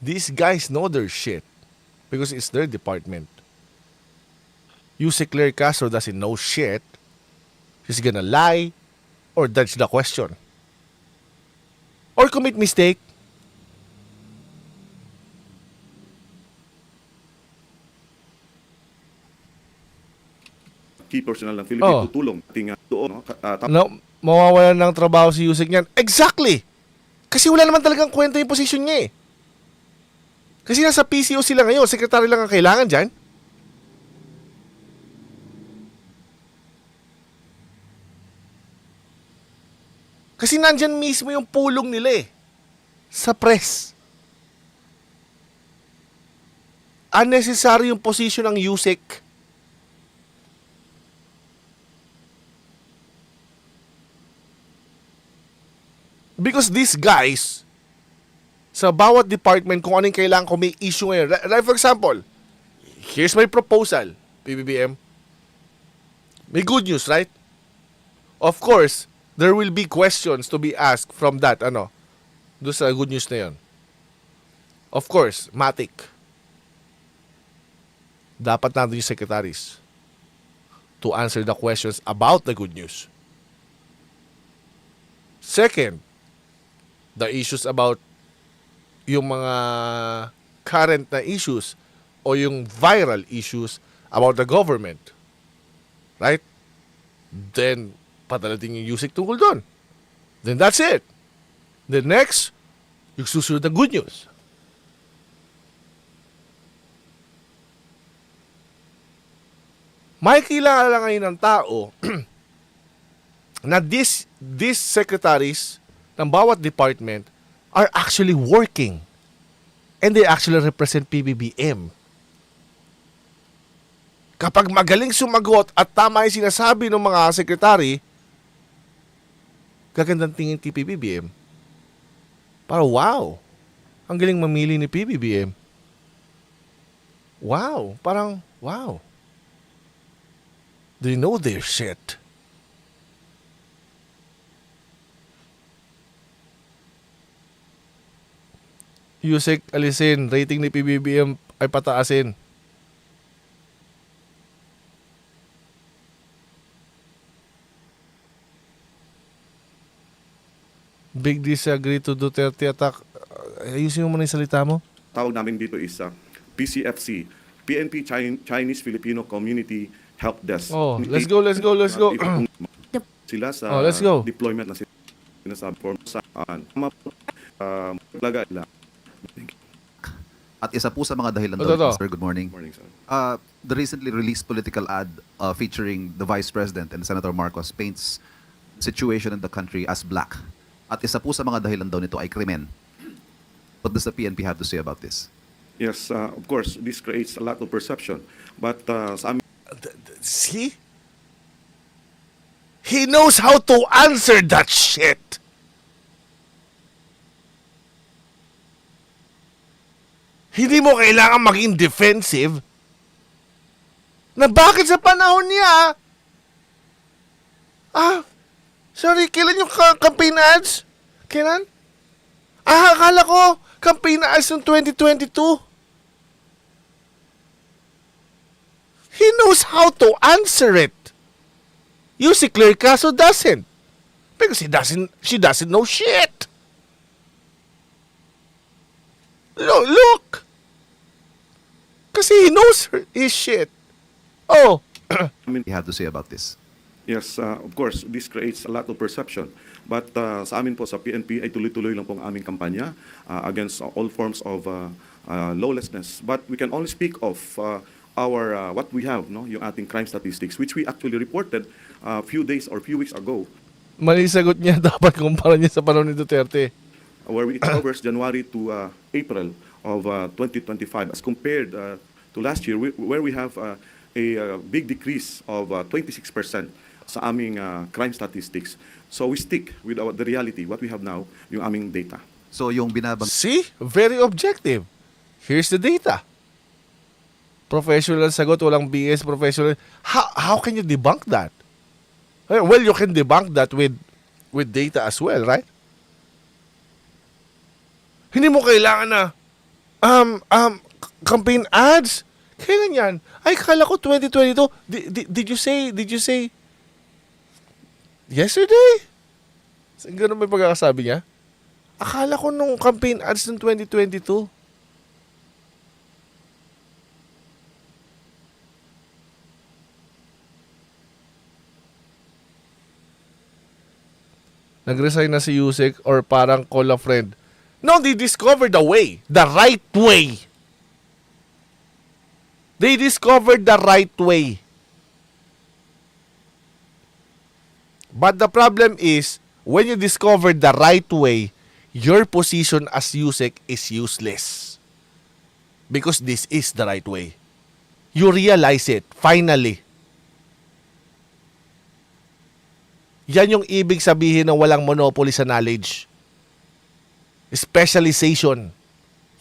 These guys know their shit because it's their department. Usec Castro doesn't know shit. She's gonna lie or dodge the question. or commit mistake. Key personnel ng Philippines Oh. tutulong ating doon, no? Mawawalan ng trabaho si Usec niyan. Exactly! Kasi wala naman talagang kwenta yung position niya eh. Kasi nasa PCO sila ngayon, secretary lang ang kailangan dyan. Kasi nandyan mismo yung pulong nila eh. Sa press. Unnecessary yung position ng Usec. Because these guys, sa bawat department, kung anong kailangan ko may issue ngayon. Like for example, here's my proposal, PBBM. May good news, right? Of course, there will be questions to be asked from that, doon sa good news na yun. Of course, matik. Dapat nandun yung secretaries to answer the questions about the good news. Second, the issues about yung mga current na issues o yung viral issues about the government. Right? Then, padala din yung Usec tungkol doon. Then that's it. The next, yung susunod na good news. May kilala ngayon ng tao na these secretaries ng bawat department are actually working and they actually represent PBBM. Kapag magaling sumagot at tama yung sinasabi ng mga sekretary, gagandang tingin kay PBBM. Para wow, ang galing mamili ni PBBM. Wow, parang wow. They know their shit. Usec alisin, rating ni PBBM ay pataasin. Big disagree to Duterte attack. Ayusin mo muna yung salita mo. Tawag namin dito is PCFC, PNP Chinese Filipino Community Help Desk. Oh, let's go. Sila sa let's go. deployment na sinasabi for saan. Talaga lang. At isa po sa mga dahilan sir, good morning. Morning, sir. The recently released political ad featuring the Vice President and Senator Marcos paints situation in the country as black. At isa po sa mga dahilan daw nito ay krimen. What does the PNP have to say about this? Yes, of course, this creates a lot of perception. But sa amin, See? He knows how to answer that shit. Hindi mo kailangan maging defensive na bakit sa panahon niya, sorry, kailan yung campaign ads? Kailan? Akala ko, campaign ads ng 2022. He knows how to answer it. Usec Caso doesn't. Because she doesn't know shit. Look. Kasi he knows his shit. Oh. You have to say about this? yes, of course, this creates a lot of perception. But sa amin po sa PNP ay tuloy-tuloy lang pong aming kampanya against all forms of lawlessness. But we can only speak of our what we have, no, yung ating crime statistics, which we actually reported a few days or few weeks ago. Mali sagot niya, dapat kumpara niya sa panahon ni Duterte. Where it covers January to April of 2025 as compared to last year, where we have a big decrease of 26% sa aming crime statistics. So we stick with the reality, what we have now, yung aming data. So yung binabang... See? Very objective. Here's the data. Professional sagot, walang BS, professional. How can you debunk that? Well, you can debunk that with data as well, right? Hindi mo kailangan na campaign ads. Kailan yan? Ay, kala ko 2022. Did you say yesterday? Ganun ba yung pagkakasabi niya? Akala ko nung campaign ads ng 2022. Nag-resign na si Usec or parang call a friend. No, they discovered the way. The right way. They discovered the right way. But the problem is, when you discover the right way, your position as Usec is useless. Because this is the right way. You realize it, finally. Yan yung ibig sabihin ng walang monopoly sa knowledge. Specialization.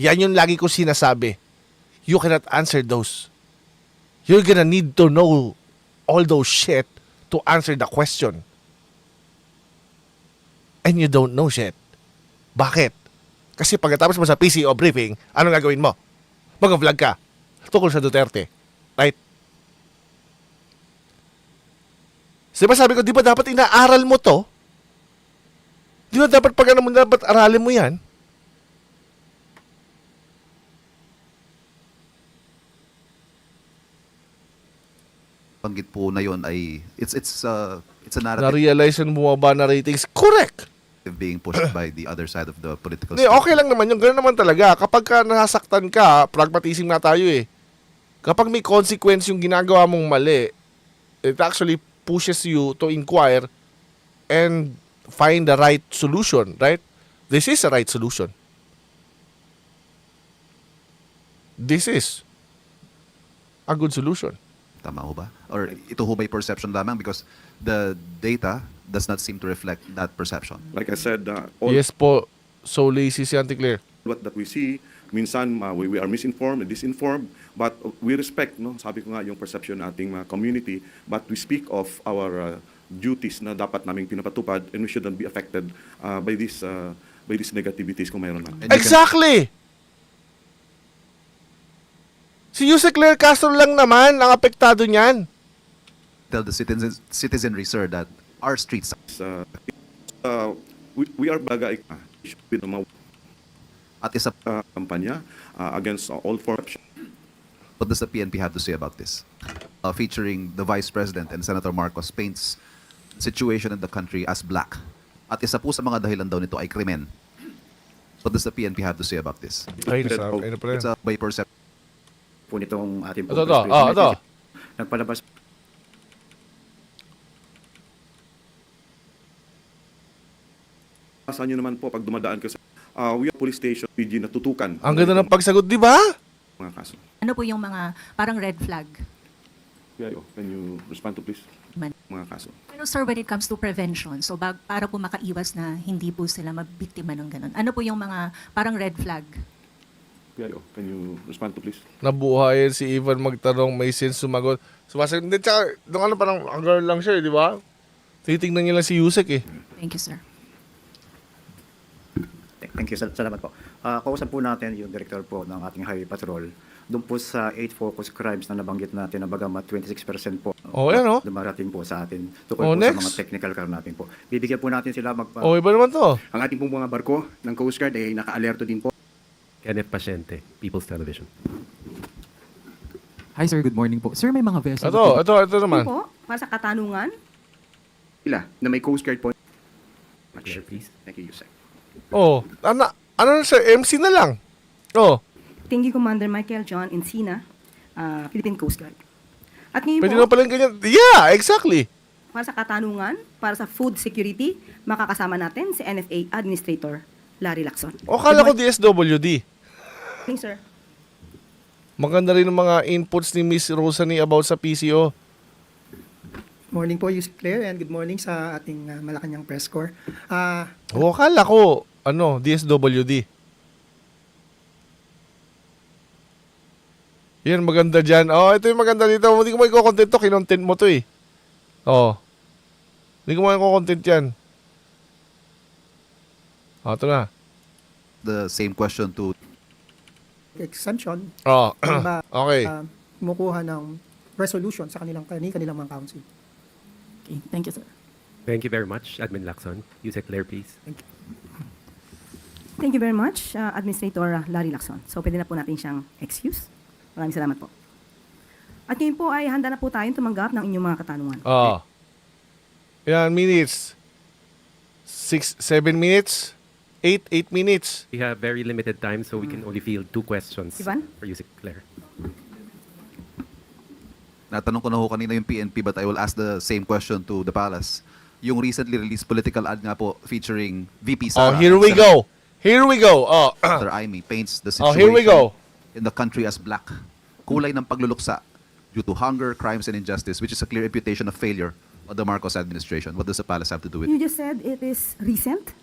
Yan yung lagi ko sinasabi. You cannot answer those. You're gonna need to know all those shit to answer the question. And you don't know shit. Bakit? Kasi pagkatapos mo sa PCO briefing, anong gagawin mo? Mag-vlog ka. Tungkol sa Duterte. Right? Diba sabi ko, di ba dapat inaaral mo to? Di ba dapat pag ano mo, dapat aralin mo yan? Banggit po na yon ay it's a narrative Na-realize yung bumaba na ratings. Correct! being pushed by the other side of the political Hindi, okay lang naman yung gano'n naman talaga. Kapag ka nasaktan ka, pragmatism na tayo eh. Kapag may consequence yung ginagawa mong mali, it actually pushes you to inquire and find the right solution, right? This is a right solution. This is a good solution. Tama ho ba? Or ito ho ba'y perception lamang because the data does not seem to reflect that perception? Like I said, Yes po, so lazy si Auntie Claire. what that we see, minsan we are misinformed and disinformed, but we respect, no? Sabi ko nga yung perception nating community, but we speak of our duties na dapat naming pinapatupad and we shouldn't be affected by these negativities kung mayroon man. Exactly! Si Usec Claire Castro lang naman ang apektado niyan. Tell the citizenry, sir, that our streets We are bagay with mga at isa kampanya against all forms. what does the PNP have to say about this? Featuring the Vice President and Senator Marcos paints the situation in the country as black. At isa po sa mga dahilan daw nito ay krimen. What does the PNP have to say about this? Ay, na pala. It's a by perception. Po nitong ating Ito. nagpalabas Saan nyo naman po pag dumadaan ka sa we are police station, PG, natutukan. Ang ganda ng pagsagot, di ba? Mga kaso. Ano po yung mga parang red flag? Can you respond to please? Mga kaso. Pero sir, when it comes to prevention, so para po makaiwas na hindi po sila mabiktima ng ganun, ano po yung mga parang red flag? Can you respond to please? Nabuhayan si Ivan magtanong, may sense sumagot. Sumasagot. Hindi, tsaka, nung ano parang ang girl lang siya, di ba? Titingnan niya lang si Usec eh. Thank you, sir. Thank you. Salamat po. Kausap po natin yung director po ng ating highway patrol. Doon po sa 8 focus crimes na nabanggit natin na bagamat 26% po dumarating po sa atin tukol po sa mga technical car natin po. Bibigyan po natin sila iba naman to. Ang ating pong mga barko ng Coast Guard ay naka-alerto din po. Kenneth Pasyente, People's Television. Hi sir, good morning po. Sir, may mga vessel. Ito naman. Po, para sa katanungan. Sila na may Coast Guard po. Share, please. Thank you, Usec. Ano sa MC na lang? Tinggi Commander Michael John Encina, Philippine Coast Guard. At ngayon Pwede po, na palang ganyan. Yeah, exactly. para sa katanungan, para sa food security, makakasama natin si NFA Administrator Larry Lacson. Kala ko DSWD. Morning, sir. Maganda rin ang mga inputs ni Miss Rosany about sa PCO. Morning po, Usec Claire, and good morning sa ating Malacañang press corps. Kala ko, DSWD. Yan, maganda dyan. Ito yung maganda dito. Hindi ko mai-content to. Kinontent mo to eh. Hindi ko mai-content yan. Ito na. The same question to Exemption. Okay. Kumukuha ng resolution sa kanilang mga council. Okay, thank you, sir. Thank you very much, Admin Lacson. Usec Claire, please. Thank you. Thank you very much, Administrator Larry Lacson. So, pwede na po natin siyang excuse. Maraming salamat po. At ngayon po ay handa na po tayong tumanggap ng inyong mga katanungan. Ilan minutes? 7 minutes? 8 minutes? We have very limited time, so we can only field 2 questions Ivan? for Usec Claire. Natanong ko na ho kanina yung PNP, but I will ask the same question to the Palace. Yung recently released political ad nga po featuring VP Sara. Here we go. Here we go. Mr. Aimee paints the Here we situation go. in the country as black. Kulay ng pagluluksa due to hunger, crimes, and injustice, which is a clear imputation of failure of the Marcos administration. What does the Palace have to do with You it? just said it is recent?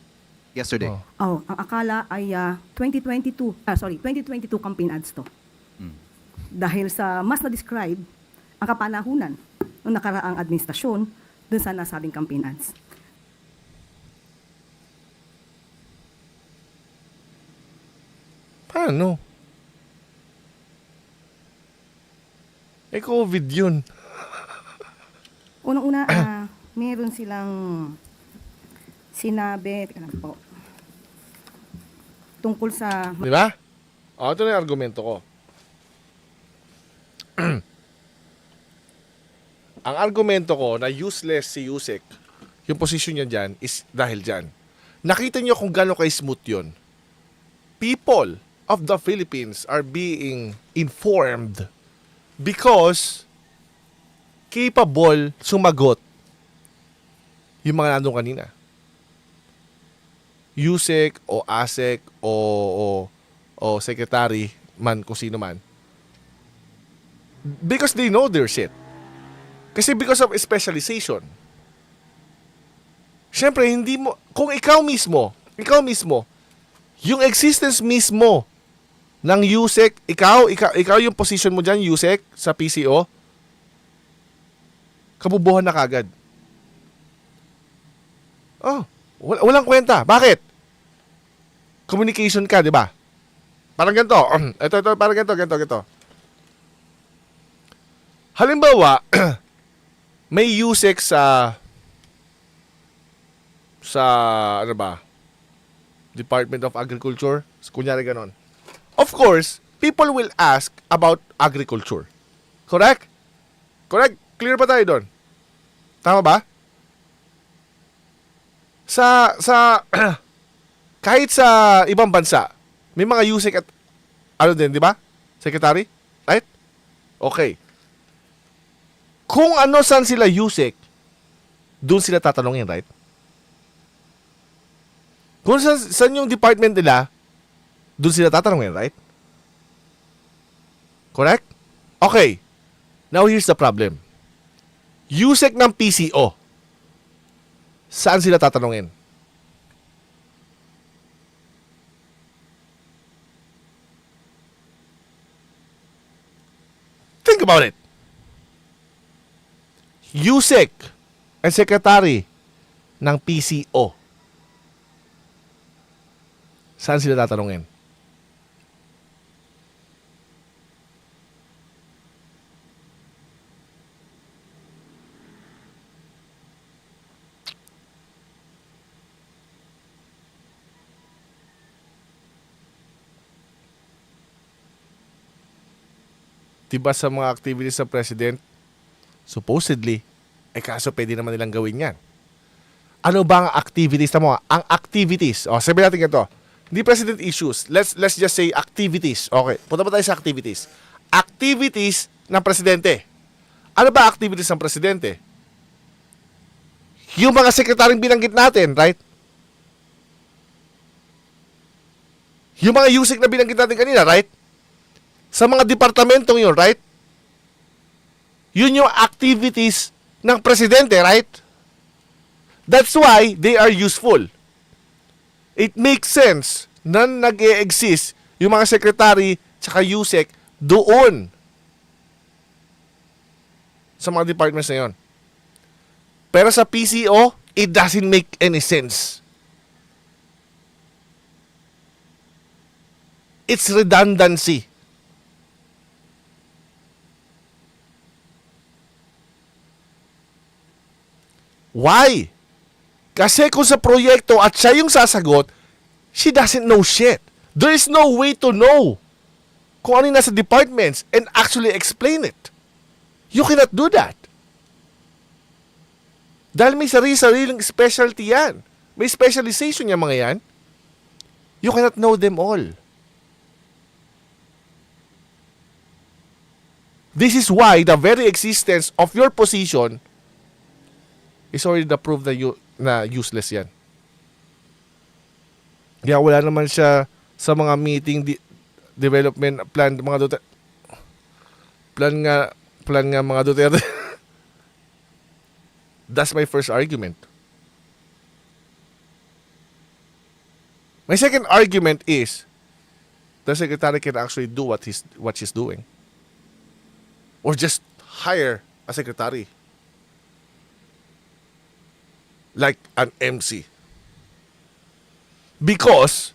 Yesterday. Ang akala ay 2022 campaign ads to. Dahil sa mas na-describe ang kapanahunan ng nakaraang administrasyon dun sa nasabing campaign ads. Paano? COVID yun. Unang-una, meron silang sinabi, teka lang po, tungkol sa... Di ba? Ito na yung argumento ko. Ang argumento ko na useless si Usec, yung position niya dyan, is dahil dyan. Nakita niyo kung gano'n kay-smooth yun. People of the Philippines are being informed because capable sumagot yung mga nandun kanina. Usec o Asec o secretary man kung sino man. Because they know their shit. Kasi because of specialization. Siyempre, hindi mo, kung ikaw mismo, yung existence mismo ng Usec, ikaw yung position mo dyan, Usec, sa PCO, kabubuhan na kagad. Walang kwenta. Bakit? Communication ka, di ba? Parang ganito. Ito, parang ganito. Halimbawa, may Usec sa ano ba? Department of Agriculture. Kunyari ganon. Of course, people will ask about agriculture. Correct? Clear ba tayo doon? Tama ba? Kahit sa ibang bansa, may mga Usec at ano din, di ba? Secretary? Right? Okay. Kung ano saan sila Usec, doon sila tatanungin, right? Kung saan yung department nila, doon sila tatanungin, right? Correct? Okay. Now here's the problem. Usec ng PCO. Saan sila tatanungin? Think about it. Usec ang secretary ng PCO. Saan sila tatanungin? Diba sa mga activities sa president, supposedly, kaso pwede naman nilang gawin yan. Ano ba ang activities? Tama, ang activities. Sabi natin ito. Hindi president issues. Let's just say activities. Okay, punta ba tayo sa activities? Activities ng presidente. Ano ba activities ng presidente? Yung mga sekretaryong binanggit natin, right? Yung mga Usec na binanggit natin kanina, right? Sa mga departamentong yun, right? Yun yung activities ng presidente, right? That's why they are useful. It makes sense na nag-e-exist yung mga secretary tsaka Usec doon sa mga departments na yun. Pero sa PCO, it doesn't make any sense. It's redundancy. Why? Kasi kung sa proyekto at siya yung sasagot, She doesn't know shit. There is no way to know kung ano yung nasa departments and actually explain it. You cannot do that. Dahil may sarili-sariling specialty yan. May specialization yung mga yan. You cannot know them all. This is why the very existence of your position is already the proof na useless yan. Kaya wala naman siya sa mga meeting development plan mga Duterte. Plan nga mga Duterte. That's my first argument. My second argument is the secretary can actually do what she's doing. Or just hire a secretary. Like an MC. Because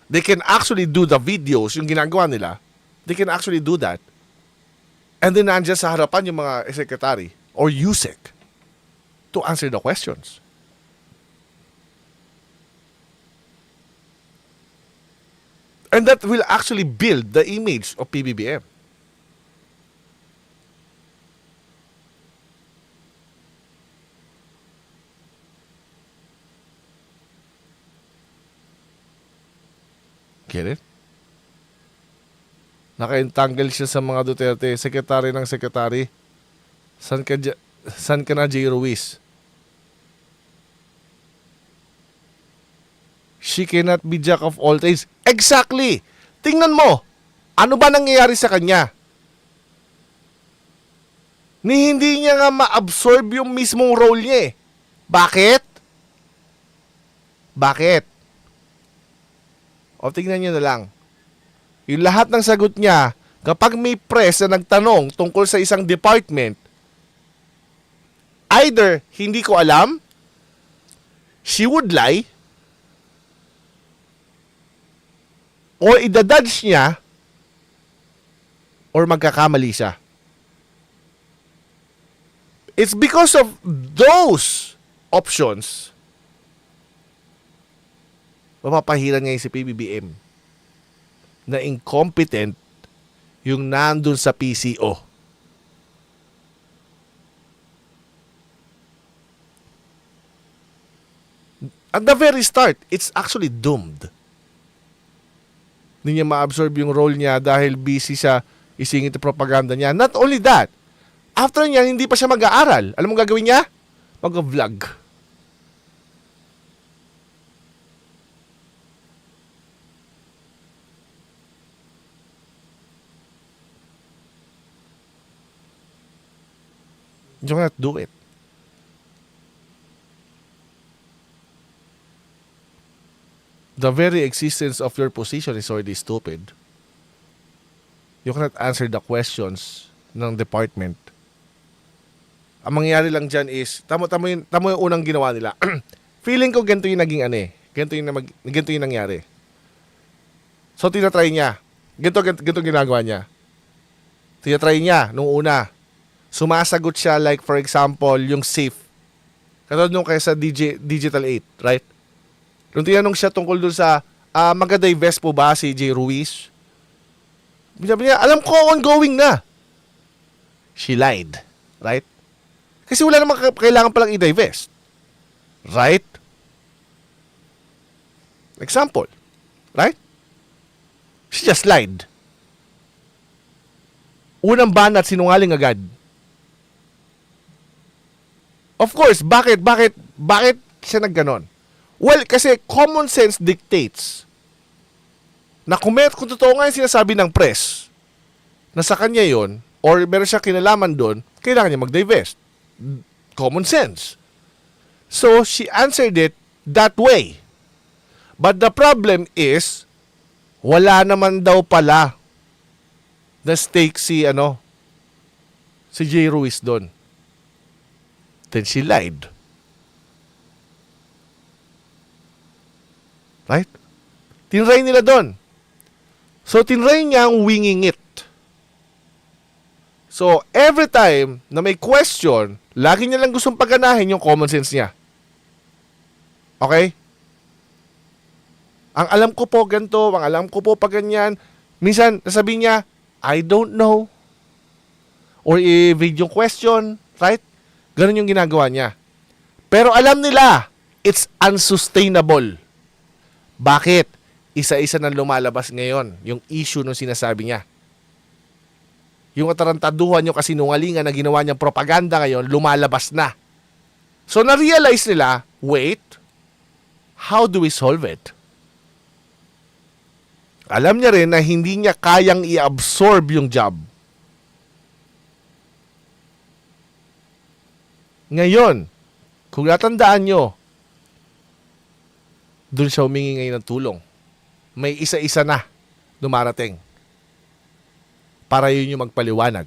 they can actually do the videos, yung ginagawa nila, they can actually do that. And then nandiyan sa harapan yung mga secretary or Usec to answer the questions. And that will actually build the image of PBBM. Get it? Naka-entangle siya sa mga Duterte, sekretary ng sekretary. San ka na, J. Ruiz? She cannot be jack of all trades. Exactly! Tingnan mo, ano ba nangyayari sa kanya? Hindi niya nga ma-absorb yung mismong role niya eh. Bakit? Bakit? O tingnan niyo na lang. Yung lahat ng sagot niya, kapag may press na nagtanong tungkol sa isang department, either hindi ko alam, she would lie, or idadudge niya, or magkakamali siya. It's because of those options, mapapahiran ngayon si PBBM na incompetent yung nandun sa PCO. At the very start, it's actually doomed. Hindi niya ma-absorb yung role niya dahil busy siya isingit ang propaganda niya. Not only that, after niya, hindi pa siya mag-aaral. Alam mo gagawin niya? Mag-vlog. You cannot do it. The very existence of your position is already stupid. You cannot answer the questions ng department. Ang mangyayari lang dyan is, tamo yung unang ginawa nila. Feeling ko ganito yung naging ganito yung nangyari. So, tinatry niya. Ganito ginagawa niya. Tinatry niya nung una. Sumasagot siya like for example, yung safe. Katulad nung kaya sa Digital 8, right? Nung tinanong siya tungkol dun sa mag-divest po ba si J. Ruiz? Sabi niya, alam ko ongoing na. She lied. Right? Kasi wala namang kailangan palang i-divest. Right? Example. Right? She just lied. Unang banat, sinungaling agad. Of course, bakit siya nagganon? Well, kasi common sense dictates na kung totoo nga yung sinasabi ng press na sa kanya yon or meron siya kinalaman doon, kailangan niya mag-divest. Common sense. So, she answered it that way. But the problem is, wala naman daw pala na stake si J. Ruiz doon. Then she lied. Right? Tinry nila doon. So, tinry niya ang winging it. So, every time na may question, lagi niya lang gustong paganahin yung common sense niya. Okay? Ang alam ko po ganito, ang alam ko po pa ganyan. Minsan, nasabi niya, I don't know. Or i-evade yung question, right? Ganun yung ginagawa niya. Pero alam nila, it's unsustainable. Bakit? Isa-isa na lumalabas ngayon yung issue nung sinasabi niya. Yung atarantaduhan, yung kasinungalingan na ginawa niyang propaganda ngayon, lumalabas na. So, na-realize nila, wait, how do we solve it? Alam niya rin na hindi niya kayang i-absorb yung job. Ngayon, kung natandaan nyo, doon siya humingi ngayon ng tulong. May isa-isa na dumarating para yun yung magpaliwanag.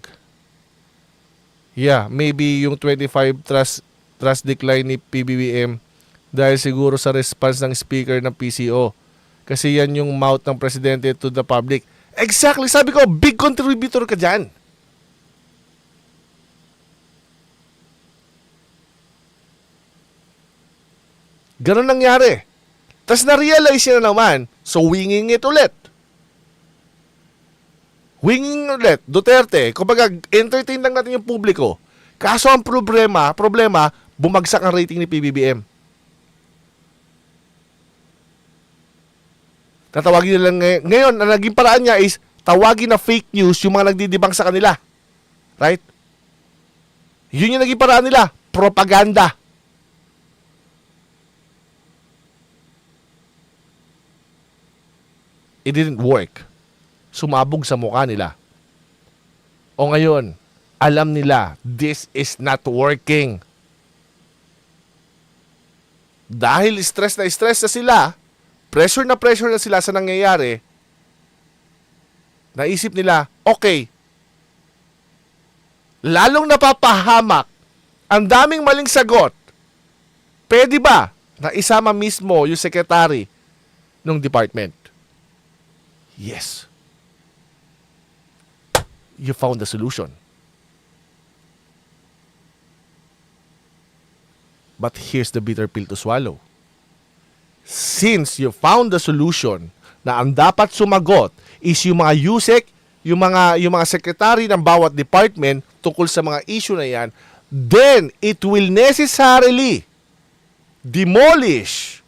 Yeah, maybe yung 25 trust decline ni PBBM dahil siguro sa response ng speaker ng PCO. Kasi yan yung mouth ng presidente to the public. Exactly, sabi ko, big contributor ka dyan. Ganun nangyari. Tapos na-realize niya na naman, so winging it ulit. Winging ulit, Duterte, kumbaga entertain lang natin yung publiko. Kaso ang problema, bumagsak ang rating ni PBBM. Tatawagin nila ngayon, ang naging paraan niya is tawagin na fake news yung mga nagdidibang sa kanila. Right? Yun yung naging paraan nila, propaganda. It didn't work. Sumabog sa mukha nila. O ngayon, alam nila, this is not working. Dahil stress na sila, pressure na sila sa nangyayari, naisip nila, okay, lalong napapahamak, ang daming maling sagot, pwede ba na isama mismo yung secretary ng department? Yes. You found the solution. But here's the bitter pill to swallow. Since you found the solution na ang dapat sumagot is yung mga Usec, yung mga secretary ng bawat department tungkol sa mga issue na yan, then it will necessarily demolish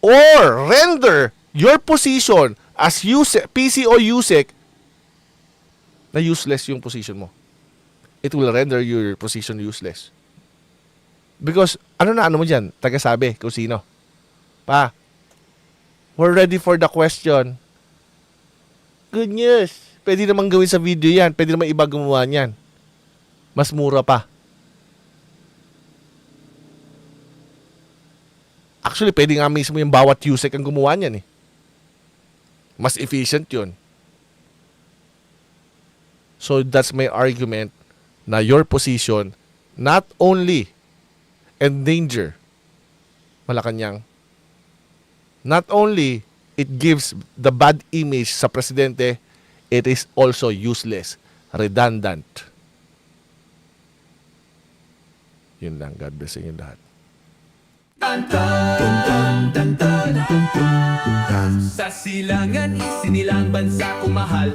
or render your position as PCO Usec na useless yung position mo. It will render your position useless. Because, ano mo dyan? Tagasabi kung sino. Pa, we're ready for the question. Good news. Pwede naman gawin sa video yan. Pwede naman iba gumawa niyan. Mas mura pa. Actually, pwede nga mismo yung bawat Usec ang gumawa niyan eh. Mas efficient yun. So, that's my argument na your position not only endanger Malacañang, not only it gives the bad image sa presidente, it is also useless, redundant. Yun lang. God bless inyo lahat. Sa silangan, isinilang bansa kong mahal.